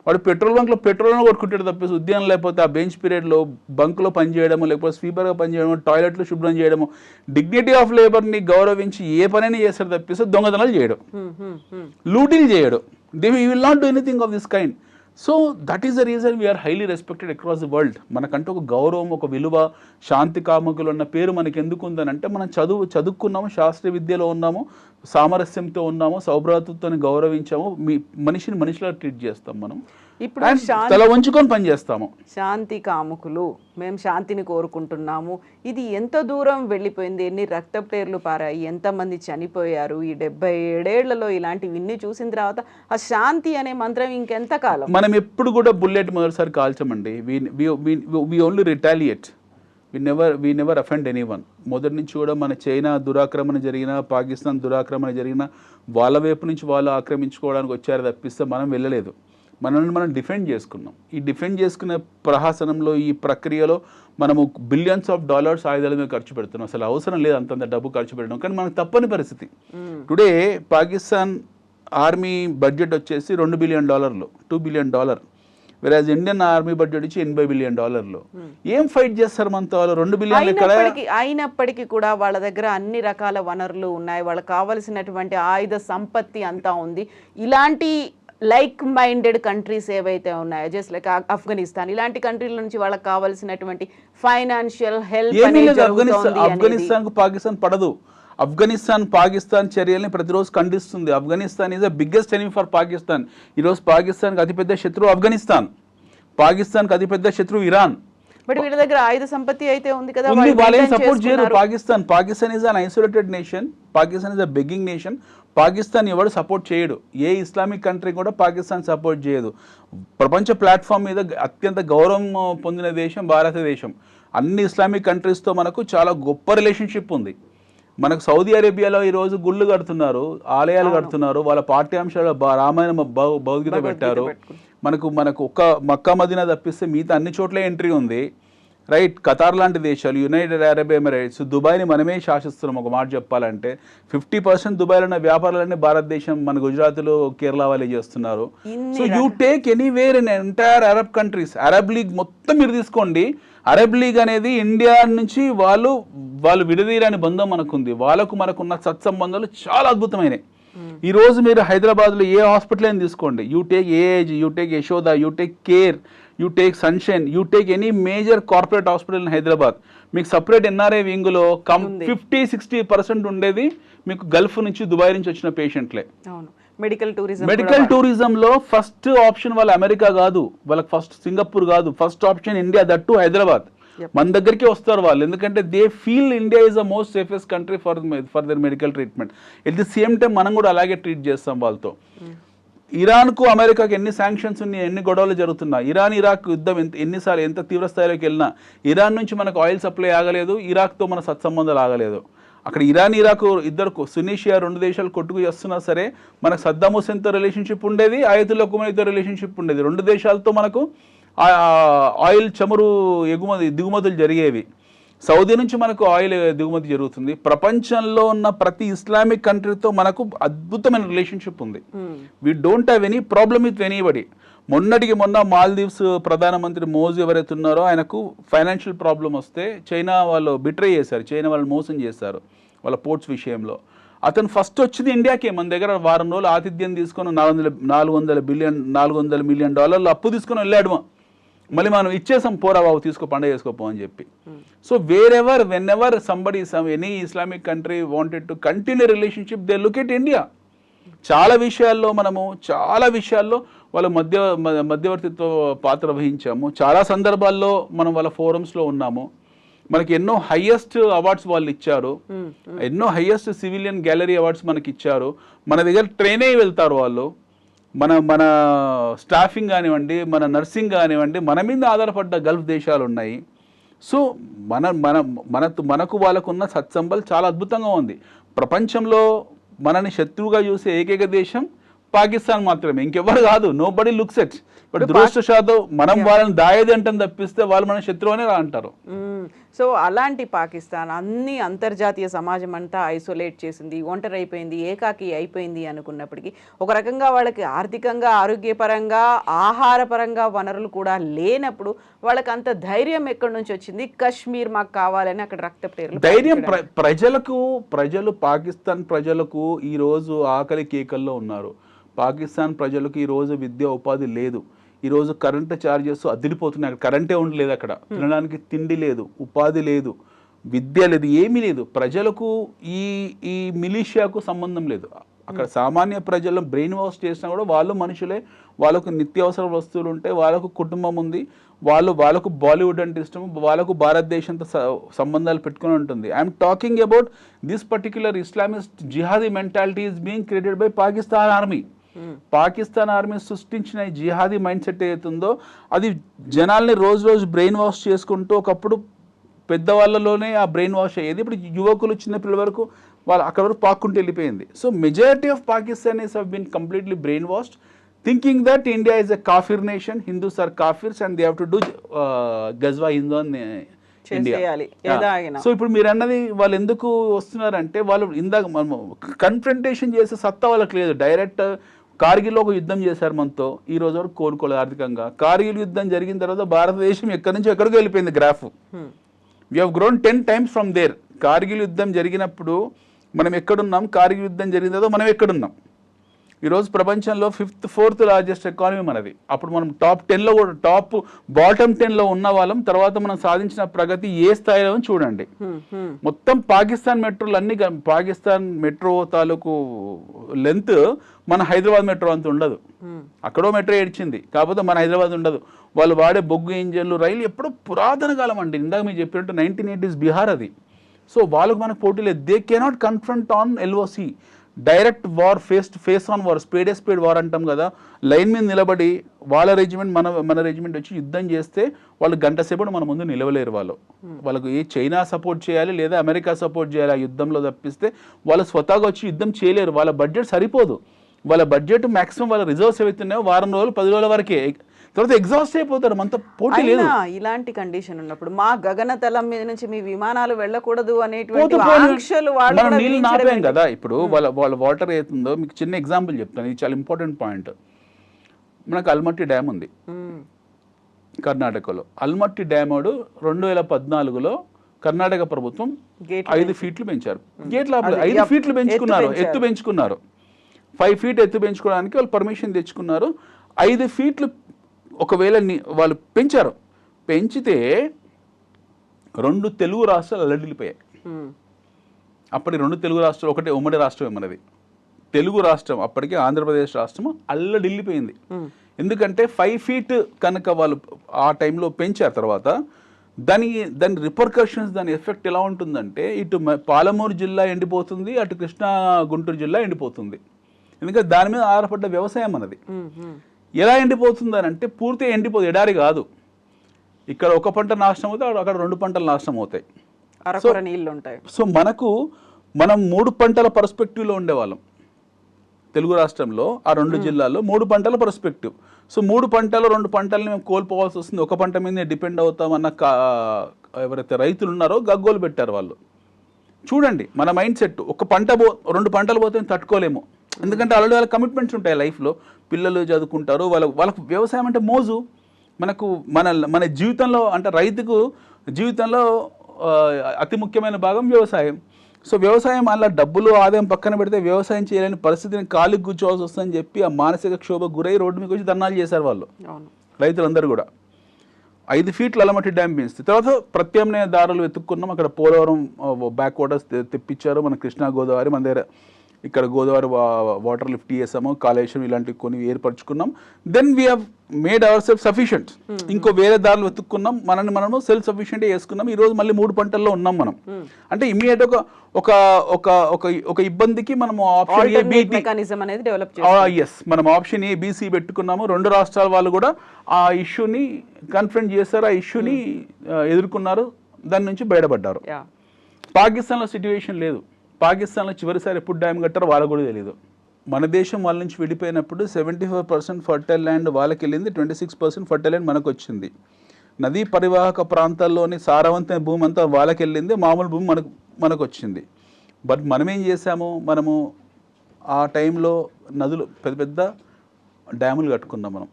వాడు పెట్రోల్ బంక్లో పెట్రోల్ కొట్టుకుంటాడు తప్పేసి ఉద్యోగం లేకపోతే ఆ బెంచ్ పీరియడ్లో బంక్లో పనిచేయడము, లేకపోతే స్వీపర్గా పనిచేయడము, టాయిలెట్లు శుభ్రం చేయడము, డిగ్నిటీ ఆఫ్ లేబర్ని గౌరవించి ఏ పనైనా చేస్తాడు తప్పిస్తే దొంగతనాలు చేయడు, లూటీలు చేయడు. They will not do anything of this kind. So that is the reason we're highly respected across the world. మనకంటూ ఒక గౌరవం, ఒక విలువ, శాంతి కాముకులు అన్న పేరు మనకి ఎందుకు ఉందనంటే మనం చదువుకున్నాము, శాస్త్రీయ విద్యలో ఉన్నాము, సామరస్యంతో ఉన్నాము, సౌభ్రాతృత్వాన్ని గౌరవించాము, మనిషిని మనిషిలా ట్రీట్ చేస్తాం మనం. ఇప్పుడు తల వంచుకొని పని చేస్తాము. శాంతి కాముకులు, మేము శాంతిని కోరుకుంటున్నాము. ఇది ఎంత దూరం వెళ్ళిపోయింది, ఎన్ని రక్తప్టేర్లు పారాయి, ఎంతమంది చనిపోయారు ఈ 77 ఏళ్లలో. ఇలాంటివన్నీ చూసిన తర్వాత ఆ శాంతి అనే మంత్రం ఇంకెంత కాలం? మనం ఎప్పుడు కూడా బుల్లెట్ మొదటిసారి కాల్చమండి. We only retaliate. We never offend anyone. మొదటి నుంచి కూడా మన చైనా దురాక్రమణ జరిగినా, పాకిస్తాన్ దురాక్రమణ జరిగినా వాళ్ళ వైపు నుంచి వాళ్ళు ఆక్రమించుకోవడానికి వచ్చారు తప్పిస్తే మనం వెళ్ళలేదు. మనల్ని మనం డిఫెండ్ చేసుకున్నాం. ఈ డిఫెండ్ చేసుకునే ప్రహాసనంలో, ఈ ప్రక్రియలో మనము బిలియన్స్ ఆఫ్ డాలర్స్ ఆయుధాల మీద ఖర్చు పెడుతున్నాం. అసలు అవసరం లేదు అంతంత డబ్బు ఖర్చు పెట్టడం, కానీ మనకు తప్పని పరిస్థితి. టుడే పాకిస్తాన్ ఆర్మీ బడ్జెట్ వచ్చేసి $2 బిలియన్, $2 బిలియన్. వెరాజ్ ఇండియన్ ఆర్మీ బడ్జెట్ వచ్చి $80 బిలియన్. ఏం ఫైట్ చేస్తారు మనతో వాళ్ళు? 2 బిలియన్ అయినప్పటికీ కూడా వాళ్ళ దగ్గర అన్ని రకాల వనరులు ఉన్నాయి, వాళ్ళకి కావలసినటువంటి ఆయుధ సంపత్తి అంతా ఉంది. ఇలాంటి లైక్ మైండెడ్ కంట్రీస్ ఏవైతే ఉన్నాయో, జస్ట్ లైక్ ఆఫ్ఘనిస్తాన్, ఇలాంటి కంట్రీల నుంచి వాళ్ళకి కావాల్సినటువంటి ఫైనాన్షియల్ హెల్ప్ ఆఫ్ఘనిస్తాన్ కు పాకిస్తాన్ పడదు. ఆఫ్ఘనిస్తాన్ పాకిస్తాన్ చర్యల్ని ప్రతిరోజు ఖండిస్తుంది. Afghanistan is the biggest enemy for Pakistan. ఈరోజు పాకిస్తాన్కి అతిపెద్ద శత్రువు ఆఫ్ఘనిస్తాన్, పాకిస్తాన్కి అతిపెద్ద శత్రువు ఇరాన్. బట్ వీళ్ళ దగ్గర ఆయుధ సంపత్తి అయితే ఉంది కదా, వాళ్ళని సపోర్ట్ చేయరు. Pakistan is an isolated nation. Pakistan is a begging nation. Pakistan ఎవడు సపోర్ట్ చేయడు. ఏ ఇస్లామిక్ కంట్రీ కూడా పాకిస్తాన్ సపోర్ట్ చేయదు. ప్రపంచ ప్లాట్ఫామ్ మీద అత్యంత గౌరవం పొందిన దేశం భారతదేశం. అన్ని ఇస్లామిక్ కంట్రీస్తో మనకు చాలా గొప్ప రిలేషన్షిప్ ఉంది. మనకు సౌదీ అరేబియాలో ఈరోజు గుళ్ళు కడుతున్నారు, ఆలయాలు కడుతున్నారు, వాళ్ళ పాఠ్యాంశాలు రామాయణం భగవద్గీత పెట్టారు. మనకు ఒక్క మక్కా మదీనా తప్పిస్తే మిగతా అన్ని చోట్ల ఎంట్రీ ఉంది. రైట్, ఖతార్ లాంటి దేశాలు, యునైటెడ్ అరబ్ ఎమిరేట్స్, దుబాయ్ని మనమే శాసిస్తున్నాం. ఒక మాట చెప్పాలంటే 50% దుబాయ్లో ఉన్న వ్యాపారాలన్నీ భారతదేశం, మన గుజరాత్లో, కేరళ వాళ్ళే చేస్తున్నారు. So you take anywhere in entire Arab countries, Arab league మొత్తం మీరు తీసుకోండి. అరబ్ లీగ్ అనేది ఇండియా నుంచి వాళ్ళు విడదీయని బంధం మనకుంది. మనకున్న సత్సంబంధాలు చాలా అద్భుతమైనవి. ఈ రోజు మీరు హైదరాబాద్లో ఏ హాస్పిటల్ అయినా తీసుకోండి, you take AAG, you take Yashoda, you take care, you take sunshine, you take any major corporate hospital in Hyderabad, మీకు సపరేట్ ఎన్ఆర్ఐ వింగ్లో 50-60% ఉండేది మీకు గల్ఫ్ నుంచి, దుబాయ్ నుంచి వచ్చిన పేషెంట్లే. మెడికల్ టూరిజంలో ఫస్ట్ ఆప్షన్ వాళ్ళ అమెరికా కాదు, వాళ్ళకి ఫస్ట్ సింగపూర్ కాదు, first option India, that to Hyderabad. మన దగ్గరికి వస్తారు వాళ్ళు, ఎందుకంటే they feel India is the most safest country for their medical treatment. At the same time మనం కూడా అలాగే ట్రీట్ చేస్తాం వాళ్ళతో. ఇరాన్కు అమెరికాకి ఎన్ని శాంక్షన్స్ ఉన్నాయి, ఎన్ని గొడవలు జరుగుతున్నా, ఇరాక్ యుద్ధం ఎన్నిసార్లు ఎంత తీవ్ర స్థాయిలోకి వెళ్ళినా ఇరాన్ నుంచి మనకు ఆయిల్ సప్లై ఆగలేదు, ఇరాక్తో మన సత్సంబంధాలు ఆగలేదు. అక్కడ ఇరాక్ ఇద్దరు సునీషియా 2 దేశాలు కొట్టుకు చేస్తున్నా సరే మనకు సద్దాం హుసేన్తో రిలేషన్షిప్ ఉండేది, ఆయతుల్లా ఖుమైనీతో రిలేషన్షిప్ ఉండేది. 2 దేశాలతో మనకు ఆయిల్ చమురు దిగుమతులు జరిగేవి. సౌదీ నుంచి మనకు ఆయిల్ దిగుమతి జరుగుతుంది. ప్రపంచంలో ఉన్న ప్రతి ఇస్లామిక్ కంట్రీతో మనకు అద్భుతమైన రిలేషన్షిప్ ఉంది. We don't have any problem with anybody. మొన్నటికి మొన్న మాల్దీవ్స్ ప్రధానమంత్రి మోజీ ఎవరైతే ఉన్నారో ఆయనకు ఫైనాన్షియల్ ప్రాబ్లం వస్తే చైనా వాళ్ళు బిట్రే చేశారు, చైనా వాళ్ళు మోసం చేశారు వాళ్ళ పోర్ట్స్ విషయంలో. అతను ఫస్ట్ వచ్చింది ఇండియాకే. మన దగ్గర వారం రోజులు ఆతిథ్యం తీసుకొని $400 మిలియన్ అప్పు తీసుకొని వెళ్ళాడు. మళ్ళీ మనం ఇచ్చేసాం, పోరా బాబు తీసుకో పండుగ చేసుకోపో అని చెప్పి. So when ever somebody any Islamic country wanted to continue relationship, they look at India. చాలా విషయాల్లో వాళ్ళ మధ్యవర్తిత్వ పాత్ర వహించాము. చాలా సందర్భాల్లో మనం వాళ్ళ ఫోరమ్స్లో ఉన్నాము. మనకి ఎన్నో హైయెస్ట్ అవార్డ్స్ వాళ్ళు ఇచ్చారు, ఎన్నో హైయెస్ట్ సివిలియన్ గ్యాలరీ అవార్డ్స్ మనకి ఇచ్చారు. మన దగ్గర ట్రైన్ అయ్యి వెళ్తారు వాళ్ళు. మన స్టాఫింగ్ కానివ్వండి, మన నర్సింగ్ కానివ్వండి, మన మీద ఆధారపడ్డ గల్ఫ్ దేశాలు ఉన్నాయి. సో మనకు వాళ్ళకున్న సత్సంబల్ చాలా అద్భుతంగా ఉంది. ప్రపంచంలో మనని శత్రువుగా చూసే ఏకైక దేశం పాకిస్తాన్ మాత్రమే, ఇంకెవరు కాదు. Nobody looks at. But దురదృష్టవశాత్తు మనం వాళ్ళని దాయేది అంటాం తప్పిస్తే వాళ్ళు మన శత్రువు అనే అంటారు. సో అలాంటి పాకిస్తాన్ అన్ని అంతర్జాతీయ సమాజం అంతా ఐసోలేట్ చేసింది, ఒంటరి అయిపోయింది, ఏకాకి అయిపోయింది అనుకున్నప్పటికీ ఒక రకంగా వాళ్ళకి ఆర్థికంగా, ఆరోగ్యపరంగా, ఆహారపరంగా వనరులు కూడా లేనప్పుడు వాళ్ళకి అంత ధైర్యం ఎక్కడి నుంచి వచ్చింది? కశ్మీర్ మాకు కావాలని అక్కడ రక్తపు ధైర్యం ప్రజలు పాకిస్తాన్ ప్రజలకు ఈరోజు ఆకలి కేకల్లో ఉన్నారు. పాకిస్తాన్ ప్రజలకు ఈరోజు విద్యా ఉపాధి లేదు. ఈరోజు కరెంటు ఛార్జెస్ అదిరిపోతున్నాయి. అక్కడ కరెంటే ఉండలేదు, అక్కడ తినడానికి తిండి లేదు, ఉపాధి లేదు, విద్య లేదు, ఏమీ లేదు. ప్రజలకు ఈ మిలిషియాకు సంబంధం లేదు. అక్కడ సామాన్య ప్రజలను బ్రెయిన్ వాష్ చేసినా కూడా వాళ్ళు మనుషులే, వాళ్ళకు నిత్యావసర వస్తువులు ఉంటాయి, వాళ్ళకు కుటుంబం ఉంది, వాళ్ళకు బాలీవుడ్ అంటే ఇష్టం, వాళ్ళకు భారతదేశంతో సంబంధాలు పెట్టుకుని ఉంటుంది. I'm talking about this particular Islamist jihadi mentality is being created by Pakistan army. Pakistan army సృష్టించిన ఈ జిహాదీ మైండ్ సెట్ ఏదైతుందో అది జనాల్ని రోజు బ్రెయిన్ వాష్ చేసుకుంటూ, ఒకప్పుడు పెద్దవాళ్ళలోనే ఆ బ్రెయిన్ వాష్ అయ్యేది, ఇప్పుడు యువకులు చిన్నపిల్లల వరకు వాళ్ళు అక్కడ వరకు పాక్కుంటూ వెళ్ళిపోయింది. So majority of Pakistanis have been completely brainwashed, thinking that India is a కాఫిర్ నేషన్, హిందూస్ ఆర్ కాఫిర్స్ and they have to do గజ్వా హిందూ అని ఇండియా. సో ఇప్పుడు మీరు అన్నది వాళ్ళు ఎందుకు వస్తున్నారంటే వాళ్ళు ఇందాక మనం కన్ఫ్రంటేషన్ చేసే సత్తా వాళ్ళకి లేదు. డైరెక్ట్ కార్గిల్లో ఒక యుద్ధం చేశారు మనతో, ఈ రోజు వరకు కోలుకోలేదు ఆర్థికంగా. కార్గిల్ యుద్ధం జరిగిన తర్వాత భారతదేశం ఎక్కడి నుంచి ఎక్కడికి వెళ్ళిపోయింది graph. We have grown 10 times from there. Kargil యుద్ధం జరిగినప్పుడు మనం ఎక్కడున్నాం, కార్గిల్ యుద్ధం జరిగిన తర్వాత మనం ఎక్కడున్నాం. ఈరోజు ప్రపంచంలో 4th లార్జెస్ట్ ఎకానమీ మనది. అప్పుడు మనం టాప్ 10లో కూడా బాటమ్ 10లో ఉన్న వాళ్ళం. తర్వాత మనం సాధించిన ప్రగతి ఏ స్థాయిలో చూడండి. మొత్తం పాకిస్తాన్ మెట్రోలు అన్ని, పాకిస్తాన్ మెట్రో తాలూకు లెంత్ మన హైదరాబాద్ మెట్రో అంత ఉండదు. అక్కడో మెట్రో ఏడ్చింది, కాకపోతే మన హైదరాబాద్ ఉండదు. వాళ్ళు వాడే బొగ్గు ఇంజన్లు, రైలు ఎప్పుడో పురాతన కాలం అండి. ఇందాక మీరు చెప్పినట్టు 1980s బీహార్ అది. సో వాళ్ళకు మనకు పోటీ లేదు. They cannot confront on LOC. Direct war, face on war, spade war అంటాం కదా. లైన్ మీద నిలబడి వాళ్ళ రెజిమెంట్ మన రెజిమెంట్ వచ్చి యుద్ధం చేస్తే వాళ్ళు గంట సేపటి మన ముందు నిలవలేరు. వాళ్ళకు ఏ చైనా సపోర్ట్ చేయాలి లేదా అమెరికా సపోర్ట్ చేయాలి ఆ యుద్ధంలో తప్పిస్తే వాళ్ళు స్వతహాగా వచ్చి యుద్ధం చేయలేరు. వాళ్ళ బడ్జెట్ సరిపోదు. వాళ్ళ బడ్జెట్ మాక్సిమం వాళ్ళ రిజర్వ్స్ ఏవైతున్నాయో వారం రోజులు 10 రోజుల వరకే, తర్వాత ఎగ్జాస్ట్ అయిపోతారు. మనతో పోటీ లేదు. ఇలాంటి కండిషన్ ఉన్నప్పుడు మా గగనతలం మీద నుంచి మీ విమానాలు వెళ్ళకూడదు అనేటువంటి ఆంక్షలు నీళ్ళు నాపాం కదా. ఇప్పుడు వాళ్ళ వాటర్ ఏతుందో మీకు చిన్న ఎగ్జాంపుల్ చెప్తాను, ఇది చాలా ఇంపార్టెంట్ పాయింట్. మనకు అల్మట్టి డ్యామ్ ఉంది కర్ణాటకలో. అల్మట్టి డ్యామ్ 2014లో కర్ణాటక ప్రభుత్వం 5 feet పెంచారు. గేట్ల 5 feet పెంచుకున్నారు, ఎత్తు పెంచుకున్నారు. 5 feet ఎత్తు పెంచుకోవడానికి వాళ్ళు పర్మిషన్ తెచ్చుకున్నారు. 5 feet ఒకవేళ వాళ్ళు పెంచారు. పెంచితే 2 తెలుగు రాష్ట్రాలు అల్లడిల్లిపోయాయి. అప్పటి 2 తెలుగు రాష్ట్రాలు, ఒకటే ఉమ్మడి రాష్ట్రమే మనది. తెలుగు రాష్ట్రం అప్పటికి ఆంధ్రప్రదేశ్ రాష్ట్రం అల్లడిల్లిపోయింది. ఎందుకంటే 5 feet కనుక వాళ్ళు ఆ టైంలో పెంచారు. తర్వాత దాని రిపర్కషన్స్, దాని ఎఫెక్ట్ ఎలా ఉంటుందంటే ఇటు పాలమూరు జిల్లా ఎండిపోతుంది, అటు కృష్ణా గుంటూరు జిల్లా ఎండిపోతుంది. ఎందుకంటే దాని మీద ఆధారపడ్డ వ్యవసాయం మనది. ఎలా ఎండిపోతుంది అని అంటే పూర్తిగా ఎండిపోతుంది, ఎడారి కాదు. ఇక్కడ ఒక పంట నాశనం అవుతాయి, అక్కడ 2 పంటలు నాశనం అవుతాయి. సో మనం 3 పంటల పర్స్పెక్టివ్లో ఉండేవాళ్ళం తెలుగు రాష్ట్రంలో. ఆ 2 జిల్లాల్లో 3 పంటల పర్స్పెక్టివ్. సో 3 పంటలు 2 పంటల్ని మేము కోల్పోవాల్సి వస్తుంది, ఒక పంట మీద డిపెండ్ అవుతామన్న ఎవరైతే రైతులు ఉన్నారో గగ్గోలు పెట్టారు వాళ్ళు. చూడండి మన మైండ్ సెట్, ఒక పంట 2 పంటలు పోతే తట్టుకోలేము, ఎందుకంటే ఆల్రెడీ వాళ్ళ కమిట్మెంట్స్ ఉంటాయి లైఫ్లో, పిల్లలు చదువుకుంటారు, వాళ్ళకు వ్యవసాయం అంటే మోజు. మనకు మన జీవితంలో అంటే రైతుకు జీవితంలో అతి ముఖ్యమైన భాగం వ్యవసాయం. సో వ్యవసాయం అలా డబ్బులు ఆదాయం పక్కన పెడితే వ్యవసాయం చేయలేని పరిస్థితిని కాలికి కూర్చోవాల్సి వస్తుందని చెప్పి ఆ మానసిక క్షోభ గురై రోడ్డు మీకు వచ్చి ధర్నాలు చేశారు వాళ్ళు, రైతులందరూ కూడా. 5 ఫీట్ల అలమట్టి డ్యామ్ పెంచితే తర్వాత ప్రత్యామ్నాయ దారులు వెతుక్కున్నాం. అక్కడ పోలవరం బ్యాక్ వాటర్స్ తెప్పించారు, మన కృష్ణా గోదావరి మన దగ్గర, ఇక్కడ గోదావరి వాటర్ లిఫ్ట్ చేసాము, కాళేశ్వరం ఇలాంటివి కొన్ని ఏర్పరచుకున్నాం. Then we have made our self sufficient. ఇంకో వేరే దారులు వెతుక్కున్నాం, మనము సెల్ఫ్ సఫిషియంట్ చేసుకున్నాం. ఈరోజు మళ్ళీ 3 పంటల్లో ఉన్నాం మనం. అంటే ఇమీడియట్ ఒక ఇబ్బందికి మనము మనం ఆప్షన్ ఏ బీసీ పెట్టుకున్నాము. 2 రాష్ట్రాల వాళ్ళు కూడా ఆ ఇష్యూని కన్ఫ్రంట్ చేశారు, ఆ ఇష్యూని ఎదుర్కొన్నారు, దాని నుంచి బయటపడ్డారు. పాకిస్తాన్లో సిట్యువేషన్ లేదు. పాకిస్తాన్లో చివరిసారి ఎప్పుడు డ్యామ్ కట్టారో వాళ్ళకు కూడా తెలియదు. మన దేశం వాళ్ళ నుంచి విడిపోయినప్పుడు 75% ఫర్టైల్ ల్యాండ్ వాళ్ళకి వెళ్ళింది, 26% ఫర్టైల్ ల్యాండ్ మనకు వచ్చింది. నదీ పరివాహక ప్రాంతాల్లోని సారవంతమైన భూమి అంతా వాళ్ళకి వెళ్ళింది, మామూలు భూమి మనకు వచ్చింది. బట్ మనం ఏం చేసాము, మనము ఆ టైంలో నదులు పెద్ద పెద్ద డ్యాములు కట్టుకున్నాం మనం.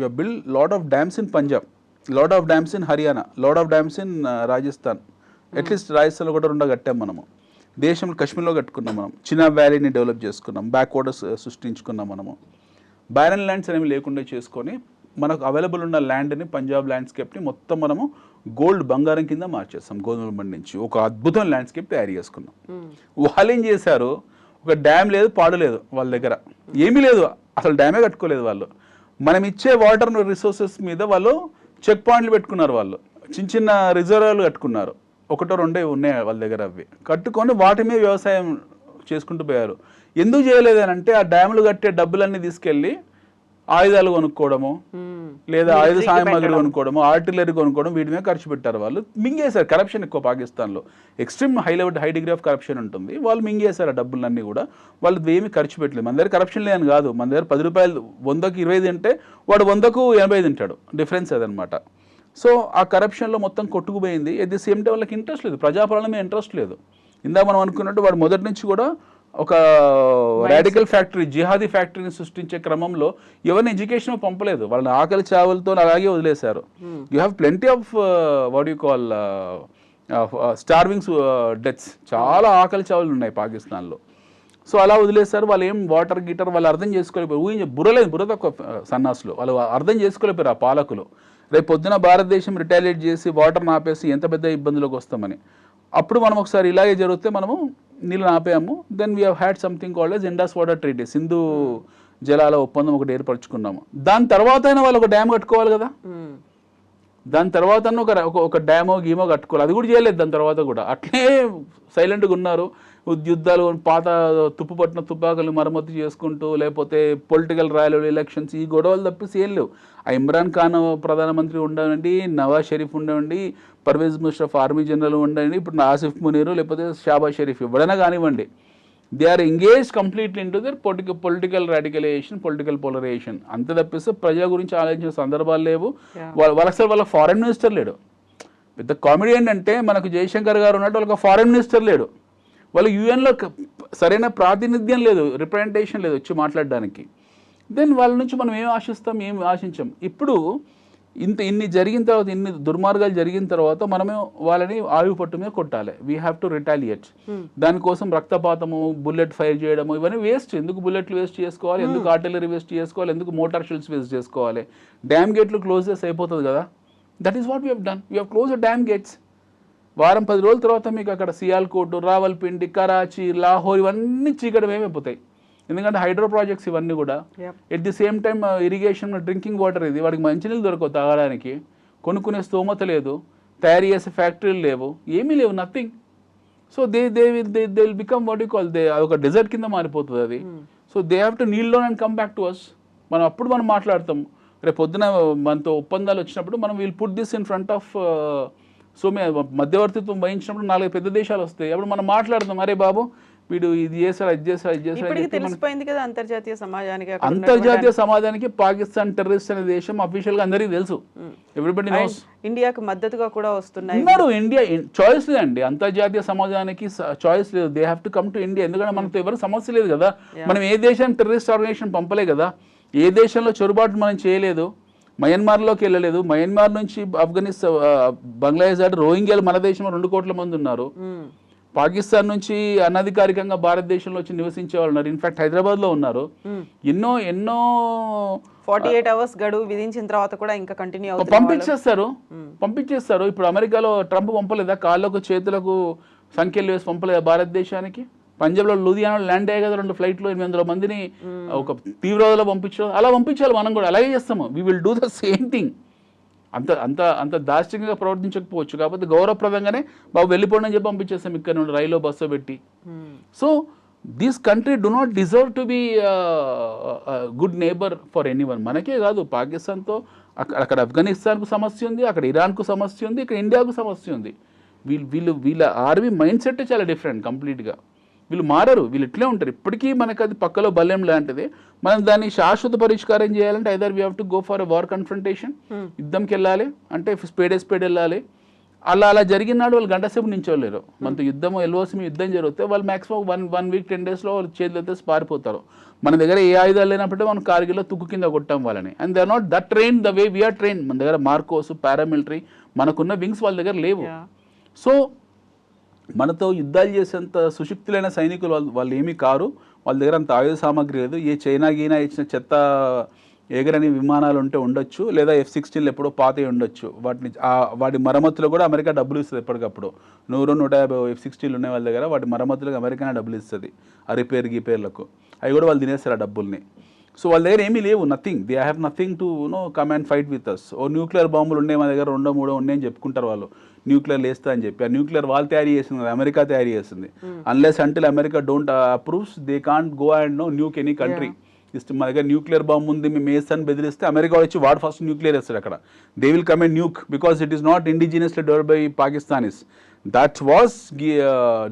You build lot of dams in Punjab, lot of dams in Haryana, lot of dams in Rajasthan. At least రాజస్థాన్లో కూడా 2 కట్టాం మనము. దేశంలో కాశ్మీర్లో కట్టుకున్నాం మనం, చిన్న వ్యాలీని డెవలప్ చేసుకున్నాం, బ్యాక్ వాటర్స్ సృష్టించుకున్నాం మనము. బ్యారన్ ల్యాండ్స్ అనేవి లేకుండా చేసుకొని మనకు అవైలబుల్ ఉన్న ల్యాండ్ని, పంజాబ్ ల్యాండ్స్కేప్ని మొత్తం మనము గోల్డ్ బంగారం కింద మార్చేస్తాం. గోధుమ బండి నుంచి ఒక అద్భుతం ల్యాండ్స్కేప్ తయారు చేసుకున్నాం. వాళ్ళు ఏం చేశారు, ఒక డ్యామ్ లేదు, పాడు లేదు వాళ్ళ దగ్గర, ఏమీ లేదు, అసలు డ్యామే కట్టుకోలేదు వాళ్ళు. మనం ఇచ్చే వాటర్ రిసోర్సెస్ మీద వాళ్ళు చెక్ పాయింట్లు పెట్టుకున్నారు, వాళ్ళు చిన్న చిన్న రిజర్వాయర్లు కట్టుకున్నారు, 1-2 ఉన్నాయి వాళ్ళ దగ్గర. అవి కట్టుకొని వాటి మీద వ్యవసాయం చేసుకుంటూ పోయారు. ఎందుకు చేయలేదని అంటే ఆ డ్యాములు కట్టే డబ్బులన్నీ తీసుకెళ్ళి ఆయుధాలు కొనుక్కోవడము, లేదా ఆయుధ సామాగ్రి కొనుక్కోవడము, ఆర్టిలరీ కొనుక్కోవడం, వీటి మీద ఖర్చు పెట్టారు. వాళ్ళు మింగేశారు. కరప్షన్ ఎక్కువ పాకిస్తాన్లో, extreme high degree of corruption ఉంటుంది. వాళ్ళు మింగేశారు ఆ డబ్బులన్నీ కూడా. వాళ్ళు ఏమీ ఖర్చు పెట్టలేదు. మన దగ్గర కరప్షన్ లేదని కాదు, మన దగ్గర 10 రూపాయలు 100కి 20 తింటే వాడు 100కు 80 తింటాడు, డిఫరెన్స్ అదనమాట. సో ఆ కరప్షన్లో మొత్తం కొట్టుకుపోయింది. ఎట్ ది సేమ్ టైం వాళ్ళకి ఇంట్రెస్ట్ లేదు, ప్రజాపాలన మీద ఇంట్రెస్ట్ లేదు. ఇందాక మనం అనుకున్నట్టు వాడు మొదటి నుంచి కూడా ఒక రాడికల్ ఫ్యాక్టరీ, జిహాదీ ఫ్యాక్టరీని సృష్టించే క్రమంలో ఎవరిని ఎడ్యుకేషన్ పంపలేదు, వాళ్ళని ఆకలి చావులతో అలాగే వదిలేశారు. You have plenty of what you call starvings deaths, చాలా ఆకలి చావులు ఉన్నాయి పాకిస్తాన్లో. సో అలా వదిలేశారు. వాళ్ళు ఏం వాటర్ గీటర్ వాళ్ళు అర్థం చేసుకోలేకపోయారు. బుర్ర తక్కువ సన్నాసులు, వాళ్ళు అర్థం చేసుకోలేకపోయారు ఆ పాలకులు. రేపు పొద్దున భారతదేశం రిటాలియేట్ చేసి వాటర్ ఆపేసి ఎంత పెద్ద ఇబ్బందులకు వస్తామని. అప్పుడు మనం ఒకసారి ఇలాగే జరిగితే మనము నీళ్ళు ఆపేయాము. Then we had something called as Indus water treaty, Sindhu జలాల ఒప్పందం ఒకటి ఏర్పరచుకున్నాము. దాని తర్వాత అయినా వాళ్ళు ఒక డ్యామ్ కట్టుకోవాలి కదా, దాని తర్వాత ఒక డ్యామో గీమో కట్టుకోవాలి, అది కూడా చేయలేదు. దాని తర్వాత కూడా అట్లే సైలెంట్గా ఉన్నారు. యుద్ధాలు, పాత తుప్పుపట్టిన తుపాకులు మరమ్మతు చేసుకుంటూ, లేకపోతే పొలిటికల్ ర్యాలీలు, ఎలక్షన్స్, ఈ గొడవలు తప్పిసి ఏం లేవు. ఆ ఇమ్రాన్ ఖాన్ ప్రధానమంత్రి ఉండవండి, నవాజ్ షరీఫ్ ఉండవండి, పర్వేజ్ ముషరఫ్ ఆర్మీ జనరల్ ఉండండి, ఇప్పుడు ఆసిఫ్ మునీరు లేకపోతే షాబాజ్ షరీఫ్ ఎవడైనా కానివ్వండి, they are engage completely into their political radicalisation, political polarisation. అంత తప్పిస్తే ప్రజల గురించి ఆలోచించిన సందర్భాలు లేవు. వాళ్ళ ఫారెన్ మినిస్టర్ లేడు. పెద్ద కామెడీ ఏంటంటే మనకు జయశంకర్ గారు ఉన్నట్టు వాళ్ళకి ఫారెన్ మినిస్టర్ లేడు. వాళ్ళు యూఎన్లో సరైన ప్రాతినిధ్యం లేదు, రిప్రజెంటేషన్ లేదు వచ్చి మాట్లాడడానికి. దెన్ వాళ్ళ నుంచి మనం ఏం ఆశిస్తాం, ఏం ఆశించాం. ఇప్పుడు ఇన్ని జరిగిన తర్వాత, ఇన్ని దుర్మార్గాలు జరిగిన తర్వాత మనమే వాళ్ళని ఆయువు పట్టు మీద కొట్టాలి. We have to retaliate. దానికోసం రక్తపాతము, బుల్లెట్ ఫైర్ చేయడము, ఇవన్నీ వేస్ట్. ఎందుకు బుల్లెట్లు వేస్ట్ చేసుకోవాలి, ఎందుకు ఆర్టిలరీ వేస్ట్ చేసుకోవాలి, ఎందుకు మోటార్ షెల్స్ వేస్ట్ చేసుకోవాలి? డ్యామ్ గేట్లు క్లోజ్ చేసి అయిపోతుంది కదా. That is what we have done. We have close dam gates. వారం 10 రోజుల తర్వాత మీకు అక్కడ సియాల్కోట్, రావల్పిండి, కరాచీ, లాహోర్ ఇవన్నీ చీకటి ఏమైపోతాయి. ఎందుకంటే హైడ్రో ప్రాజెక్ట్స్ ఇవన్నీ కూడా. At the same time irrigation, drinking water, ఇది వాడికి మంచినీళ్ళు దొరకవు తాగడానికి, కొనుక్కునే స్తోమత లేదు, తయారు చేసే ఫ్యాక్టరీలు లేవు, ఏమీ లేవు, nothing. So they will become what you call, ఒక డెజర్ట్ కింద మారిపోతుంది అది. So they have to kneel down and come back to us. మనం మాట్లాడతాం. రేపు పొద్దున మనతో ఒప్పందాలు వచ్చినప్పుడు మనం will put this in front of so మధ్యవర్తిత్వం వహించినప్పుడు 4 పెద్ద దేశాలు వస్తాయి. అప్పుడు మనం మాట్లాడతాం, అరే బాబు వీడు ఇది చేశారు అది చేశారు ఇది చేశారు అని ఇప్పటికి చెప్పి మనకి తెలిసిపోయింది కదా అంతర్జాతీయ సమాజానికి అక్కడ అంతర్జాతీయ సమాజానికి పాకిస్తాన్ టెర్రరిస్ట్ అనే దేశం అఫీషియల్ గా అందరికీ తెలుసు. Everybody knows. ఇండియాకు మద్దతుగా కూడా వస్తున్నాయి. ఉన్నారు. ఇండియా చాయిస్ లేదండి, అంతర్జాతీయ సమాజానికి చాయిస్ లేదు. They have to come to India. ఎందుకంటే మనతో ఎవరు సమస్య లేదు కదా. మనం ఏ దేశానికి టెర్రరిస్ట్ ఆర్గనైజేషన్ పంపలే కదా. ఏ దేశంలో చొరబాటు మనం చేయలేదు. మయన్మార్లోకి వెళ్ళలేదు. మయన్మార్ నుంచి ఆఫ్ఘనిస్తాన్ బంగ్లాదేశ్ దాటి రోహింగ్యాలు మన దేశంలో 2 కోట్ల మంది ఉన్నారు. పాకిస్తాన్ నుంచి అనధికారికంగా భారతదేశంలో వచ్చి నివసించే వాళ్ళు ఉన్నారు. ఇన్ఫాక్ట్ హైదరాబాద్లో ఉన్నారు. ఎన్నో 48 అవర్స్ గడువు విధించిన తర్వాత కూడా ఇంకా కంటిన్యూ అవుతుంది. పంపించేస్తారు. ఇప్పుడు అమెరికాలో ట్రంప్ పంపలేదా, కాళ్ళకు చేతులకు సంఖ్యలు వేసి పంపలేదా భారతదేశానికి? పంజాబ్లో లూధియానాలో ల్యాండ్ అయ్యాయి కదా 2 ఫ్లైట్లు 800 మందిని ఒక తీవ్రవాదులో పంపించారు. అలా పంపించాలి, మనం కూడా అలాగే చేస్తాము. We will do the same thing. అంత దాష్టికంగా ప్రవర్తించకపోవచ్చు, కాకపోతే గౌరవప్రదంగానే బాబు వెళ్ళిపోండి అని చెప్పి పంపించేస్తాం ఇక్కడ నుండి రైల్లో బస్సు పెట్టి. So this country do not deserve to be good neighbour for anyone. మనకే కాదు, పాకిస్తాన్తో అక్కడ ఆఫ్ఘనిస్తాన్కు సమస్య ఉంది, అక్కడ ఇరాన్కు సమస్య ఉంది, ఇక్కడ ఇండియాకు సమస్య ఉంది. వీళ్ళ ఆర్మీ మైండ్ సెట్ చాలా డిఫరెంట్ కంప్లీట్గా. వీళ్ళు మారరు, వీళ్ళు ఇట్లే ఉంటారు. ఇప్పటికీ మనకు అది పక్కలో బల్యం లాంటిది. మనం దాన్ని శాశ్వత పరిష్కారం చేయాలంటే either we have to go for a war confrontation, యుద్ధంకి వెళ్ళాలి, అంటే స్పేడ్ వెళ్ళాలి. అలా జరిగిన నాడు వాళ్ళు గంట సేపు నించోలేరు. మనతో యుద్ధం ఎల్ఓసి యుద్ధం జరిగితే వాళ్ళు మ్యాక్సిమం 1 వీక్ 10 డేస్లో వాళ్ళు చేతులు అయితే పారిపోతారు. మన దగ్గర ఏ ఆయుధాలు లేనప్పుడే మనం కార్గిల్లో తుక్కు కింద కొట్టాం వాళ్ళని. And they are not that train the way we're train. మన దగ్గర మార్కోస్, పారామిలిటరీ, మనకున్న వింగ్స్ వాళ్ళ దగ్గర లేవు. సో మనతో యుద్ధాలు చేసేంత సుశక్తులైన సైనికులు వాళ్ళు ఏమీ కారు. వాళ్ళ దగ్గర అంత ఆయుధ సామాగ్రి లేదు. ఏ చైనా గీనా ఇచ్చిన చెత్త ఎగరని విమానాలు ఉంటే ఉండొచ్చు, లేదా F-16 ఎప్పుడో పాతవి ఉండొచ్చు. వాటి మరమ్మతులు కూడా అమెరికా డబ్బులు ఇస్తుంది ఎప్పటికప్పుడు. 100-150 F-16 ఉన్నాయి వాళ్ళ దగ్గర. వాటి మరమ్మతులకు అమెరికానే డబ్బులు ఇస్తుంది, ఆ రిపేర్లకు. అవి కూడా వాళ్ళు తినేస్తారు ఆ డబ్బుల్ని. సో వాళ్ళ దగ్గర ఏమీ లేవు, nothing. They have nothing to come and fight with us. ఓ న్యూక్లియర్ బాంబులు ఉన్నాయి మా దగ్గర 2-3 ఉన్నాయని చెప్పుకుంటారు వాళ్ళు. న్యూక్లియర్ లేస్తా అని చెప్పి. ఆ న్యూక్లియర్ వాళ్ళు తయారు చేసింది కదా, అమెరికా తయారు చేసింది. Unless until America don't approves they can't go and Nuke any country. మన దగ్గర న్యూక్లియర్ బాంబు ఉంది, మేము వేస్తాను బెదిరిస్తే అమెరికా వచ్చి వాడు ఫస్ట్ న్యూక్లియర్ వేస్తాడు అక్కడ. They will come and nuke because it is not indigenously developed by Pakistanis. That was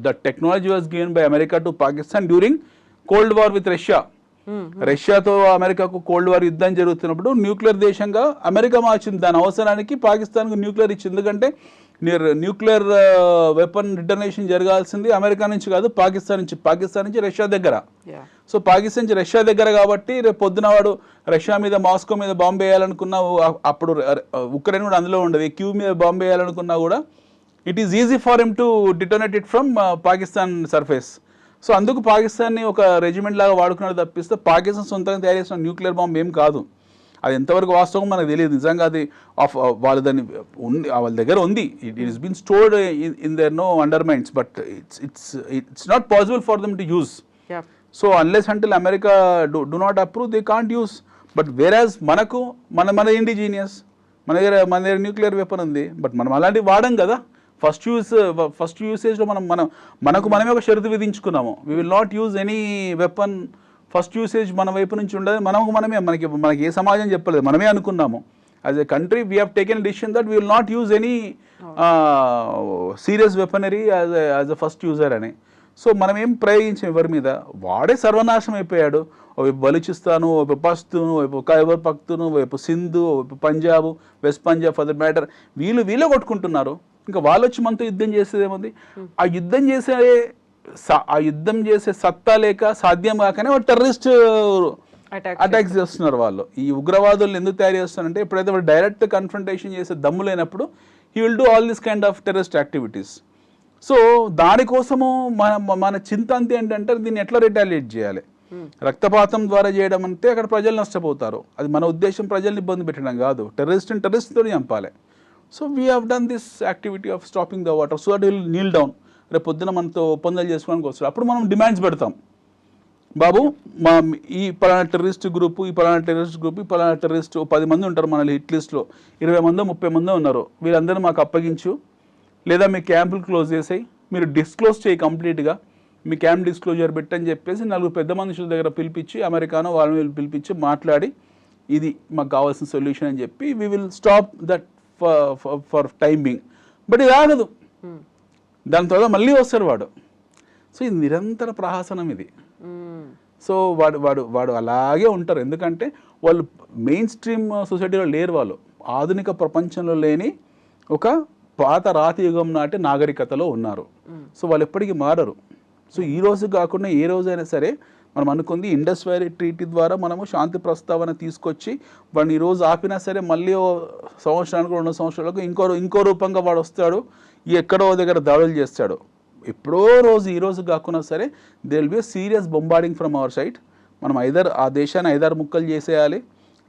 the technology was given by America to Pakistan during cold war with Russia. రష్యాతో అమెరికాకు కోల్డ్ వార్ యుద్ధం జరుగుతున్నప్పుడు nuclear దేశంగా America మార్చింది. దాని అవసరానికి పాకిస్తాన్కు న్యూక్లియర్ ఇచ్చింది. ఎందుకంటే న్యూక్లియర్ వెపన్ డిటర్నేషన్ జరగాల్సింది అమెరికా నుంచి కాదు, పాకిస్తాన్ నుంచి రష్యా దగ్గర. సో పాకిస్తాన్ నుంచి రష్యా దగ్గర కాబట్టి రేపు పొద్దున వాడు రష్యా మీద, మాస్కో మీద బాంబు వేయాలనుకున్నా, అప్పుడు ఉక్రెయిన్ కూడా అందులో ఉండదు, క్యూ మీద బాంబు వేయాలనుకున్నా కూడా it is easy for him to detonate it from Pakistan surface. So అందుకు పాకిస్తాన్ని ఒక రెజిమెంట్ లాగా వాడుకున్నాడు తప్పిస్తే పాకిస్తాన్ సొంతంగా తయారు చేసిన న్యూక్లియర్ బాంబు ఏం కాదు. అది ఎంతవరకు వాస్తవం మనకు తెలియదు. నిజంగా అది వాళ్ళ దాన్ని ఉంది, వాళ్ళ దగ్గర ఉంది. It is been stored in there no undermines, but it's not possible for them to use. So unless until America do not approve they can't use. But whereas మన ఇండిజీనియస్, మన దగ్గర న్యూక్లియర్ వెపన్ ఉంది, but మనం అలాంటివి వాడం కదా. First యూసేజ్లో మనకు మనమే ఒక షరతు విధించుకున్నాము. We will not use any weapon first usage మన వైపు నుంచి ఉండదు. మనకి ఏ సమాజం చెప్పలేదు, మనమే అనుకున్నాము. As a country we have taken decision that we will not use any serious weaponry as a first user అని. సో మనం ఏం ప్రయోగించాం ఎవరి మీద? వాడే సర్వనాశనం అయిపోయాడు. వైపు బలూచిస్తాను, వైపు పస్తూను, వైపు ఖైబర్ పఖ్తూను, వైపు సింధు, వైపు Punjab, west Punjab for that matter, వీళ్ళే కొట్టుకుంటున్నారు. ఇంకా వాళ్ళు వచ్చి మనతో యుద్ధం చేసేది ఏముంది? ఆ యుద్ధం చేసే సత్తా లేక, సాధ్యం కాకనే టెర్రరిస్ట్ అటాక్స్ చేస్తున్నారు వాళ్ళు. ఈ ఉగ్రవాదులను ఎందుకు తయారు చేస్తున్నారంటే ఎప్పుడైతే వాళ్ళు డైరెక్ట్ కన్ఫ్రంటేషన్ చేసే దమ్ము లేనప్పుడు he will do all this kind of terrorist activities. So దానికోసము మన చింత అంతే ఏంటంటే దీన్ని ఎట్లా రిటాలియేట్ చేయాలి. రక్తపాతం ద్వారా చేయడం అంటే అక్కడ ప్రజలు నష్టపోతారు. అది మన ఉద్దేశం ప్రజల్ని ఇబ్బంది పెట్టడం కాదు, టెర్రరిస్ట్తో చంపాలి. So we have done this activity of stopping the water so that will Neel down. రేపు పొద్దున మనతో ఒప్పందాలు చేసుకోవడానికి వస్తారు. అప్పుడు మనం డిమాండ్స్ పెడతాం, బాబు ఈ పలానా టెర్రరిస్ట్ గ్రూప్, ఈ పలానా టెర్రరిస్ట్ 10 మంది ఉంటారు మన హిట్ లిస్ట్లో, 20 మందో 30 మందో ఉన్నారు, వీళ్ళందరూ మాకు అప్పగించు, లేదా మీ క్యాంపులు క్లోజ్ చేసాయి, మీరు డిస్క్లోజ్ చేయి కంప్లీట్గా, మీ క్యాంప్ డిస్క్లోజర్ పెట్టని చెప్పేసి 4 పెద్ద మనుషుల దగ్గర పిలిపించి, అమెరికానో వాళ్ళని పిలిపించి మాట్లాడి ఇది మాకు కావాల్సిన సొల్యూషన్ అని చెప్పి we will stop that for time being. But ఇది ఆగదు. దాని తర్వాత మళ్ళీ వస్తాడు వాడు. సో ఇది నిరంతర ప్రహాసనం ఇది. మ్మ్. సో వాడు వాడు వాడు అలాగే ఉంటారు. ఎందుకంటే వాళ్ళు మెయిన్ స్ట్రీమ్ సొసైటీలో లేరు. వాళ్ళు ఆధునిక ప్రపంచంలో లేని ఒక పాత రాతి యుగం నాటి నాగరికతలో ఉన్నారు. సో వాళ్ళు ఎప్పటికీ మారరు. సో ఈ రోజు కాకుండా ఏ రోజైనా సరే మనం అనుకుంది ఇండస్ వ్యాలీ ట్రీటీ ద్వారా మనము శాంతి ప్రస్తావన తీసుకొచ్చి వాడిని ఈరోజు ఆపినా సరే మళ్ళీ ఓ సంవత్సరానికి 2 సంవత్సరాలకు ఇంకో రూపంగా వాడు వస్తాడు, ఎక్కడో దగ్గర దాడులు చేస్తాడు. ఎప్పుడో రోజు ఈ రోజు కాకుండా సరే they will be serious bombarding from our side. మనం ఆ దేశాన్ని 5-6 ముక్కలు చేసేయాలి,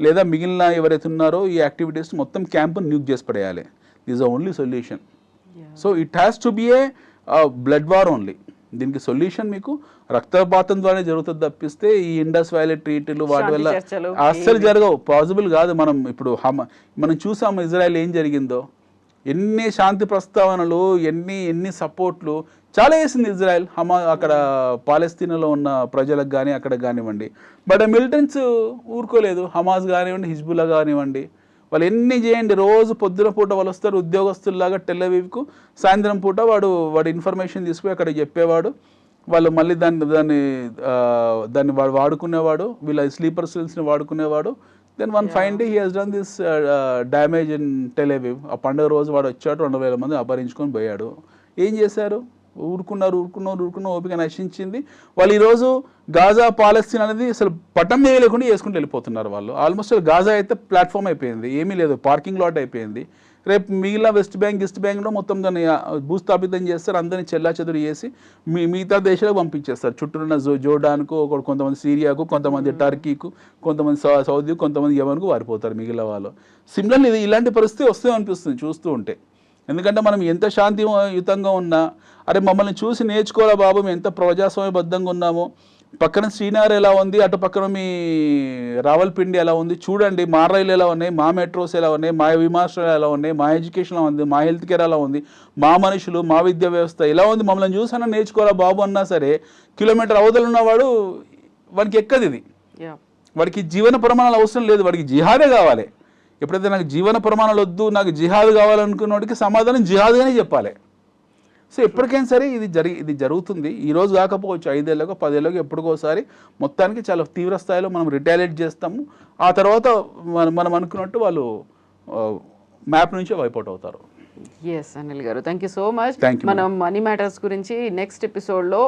లేదా మిగిలిన ఎవరైతే ఉన్నారో ఈ యాక్టివిటీస్ మొత్తం క్యాంపుని న్యూక్ చేసి పడేయాలి. This the only solution. So it has to be a blood war only. దీనికి సొల్యూషన్ మీకు రక్తపాతం ద్వారా జరుగుతుంది తప్పిస్తే ఈ ఇండస్ వ్యాలీ ట్రీటీలు వాటి వల్ల అస్సలు జరగవు, పాసిబుల్ కాదు. మనం ఇప్పుడు మనం చూసాము ఇజ్రాయెల్ ఏం జరిగిందో, ఎన్ని శాంతి ప్రస్తావనలు, ఎన్ని సపోర్ట్లు చాలా వేసింది ఇజ్రాయెల్ అక్కడ పాలస్తీనాలో ఉన్న ప్రజలకు కానీ అక్కడ కానివ్వండి. బట్ మిలిటెంట్స్ ఊరుకోలేదు. హమాస్ కానివ్వండి, హిజ్బుల్లా కానివ్వండి, వాళ్ళు ఎన్ని చేయండి. రోజు పొద్దున పూట వాళ్ళు వస్తారు ఉద్యోగస్తుల్లాగా టెల్ అవీవ్కు, సాయంత్రం పూట వాడు ఇన్ఫర్మేషన్ తీసుకుని అక్కడ చెప్పేవాడు. వాళ్ళు మళ్ళీ దాన్ని వాడు వాడుకునేవాడు, వీళ్ళ స్లీపర్ సెల్స్ని వాడుకునేవాడు. Then one fine day he has done this damage in Tel Aviv. ఆ పండుగ రోజు వాడు వచ్చాడు, 2,000 మంది అపహరించుకొని పోయాడు. ఏం చేశారు? ఊరుకున్నారు, ఓపిక నశించింది. వాళ్ళు ఈరోజు గాజా పాలస్తీన్ అనేది అసలు పటం వేయలేకుండా చేసుకుంటూ వెళ్ళిపోతున్నారు వాళ్ళు. ఆల్మోస్ట్ గాజా అయితే ప్లాట్ఫామ్ అయిపోయింది, ఏమీ లేదు, పార్కింగ్ లాట్ అయిపోయింది. రేపు మిగిలిన వెస్ట్ బ్యాంక్లో మొత్తం దాన్ని భూస్థాపితం చేస్తారు, అందరినీ చెల్లాచెదురు చేసి మిగతా దేశాలకు పంపించేస్తారు. చుట్టూన్న జోర్డాన్కు, కొంతమంది సిరియాకు, కొంతమంది టర్కీకు, కొంతమంది సౌదీకు, కొంతమంది యెమెన్కు వారిపోతారు మిగిలిన వాళ్ళు. సిమిలర్లీ ఇలాంటి పరిస్థితి వస్తే అనిపిస్తుంది చూస్తూ ఉంటే. ఎందుకంటే మనం ఎంత శాంతియుతంగా ఉన్నా, అరే మమ్మల్ని చూసి నేర్చుకోరా బాబు, మేము ఎంత ప్రజాస్వామ్యబద్ధంగా ఉన్నాము, పక్కన శ్రీనగర్ ఎలా ఉంది, అటు పక్కన మీ రావల్పిండి ఎలా ఉంది చూడండి, మా రైలు ఎలా ఉన్నాయి, మా మెట్రోస్ ఎలా ఉన్నాయి, మా విమానాశ్రయాలు ఎలా ఉన్నాయి, మా ఎడ్యుకేషన్ ఎలా ఉంది, మా హెల్త్ కేర్ ఎలా ఉంది, మా మనుషులు, మా విద్యా వ్యవస్థ ఎలా ఉంది, మమ్మల్ని చూసన్నా నేర్చుకోరా బాబు అన్నా సరే కిలోమీటర్ అవతల ఉన్నవాడు వాడికి ఎక్కది ఇది. వాడికి జీవన ప్రమాణాలు అవసరం లేదు, వాడికి జిహాదే కావాలి. ఎప్పుడైతే నాకు జీవన ప్రమాణాలు వద్దు, నాకు జిహాద్ కావాలనుకున్నవాడికి సమాధానం జిహాద్గానే చెప్పాలి. సో ఎప్పటికైనా సరే ఇది జరుగుతుంది. ఈరోజు కాకపోవచ్చు, 5 ఏళ్ళకో 10 ఏళ్ళకో ఎప్పటికోసారి మొత్తానికి చాలా తీవ్ర స్థాయిలో మనం రిటాలియేట్ చేస్తాము. ఆ తర్వాత మనం అనుకున్నట్టు వాళ్ళు మ్యాప్ నుంచి వైపౌట్ అవుతారు. ఎస్ అనిల్ గారు, thank you so much. Thank you, మనం మనీ మ్యాటర్స్ గురించి నెక్స్ట్ ఎపిసోడ్లో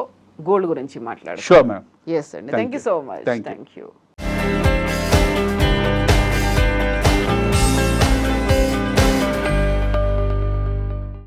గోల్డ్ గురించి మాట్లాడతాం. Sure ma'am. ఎస్ అండి, thank you so much. Thank you.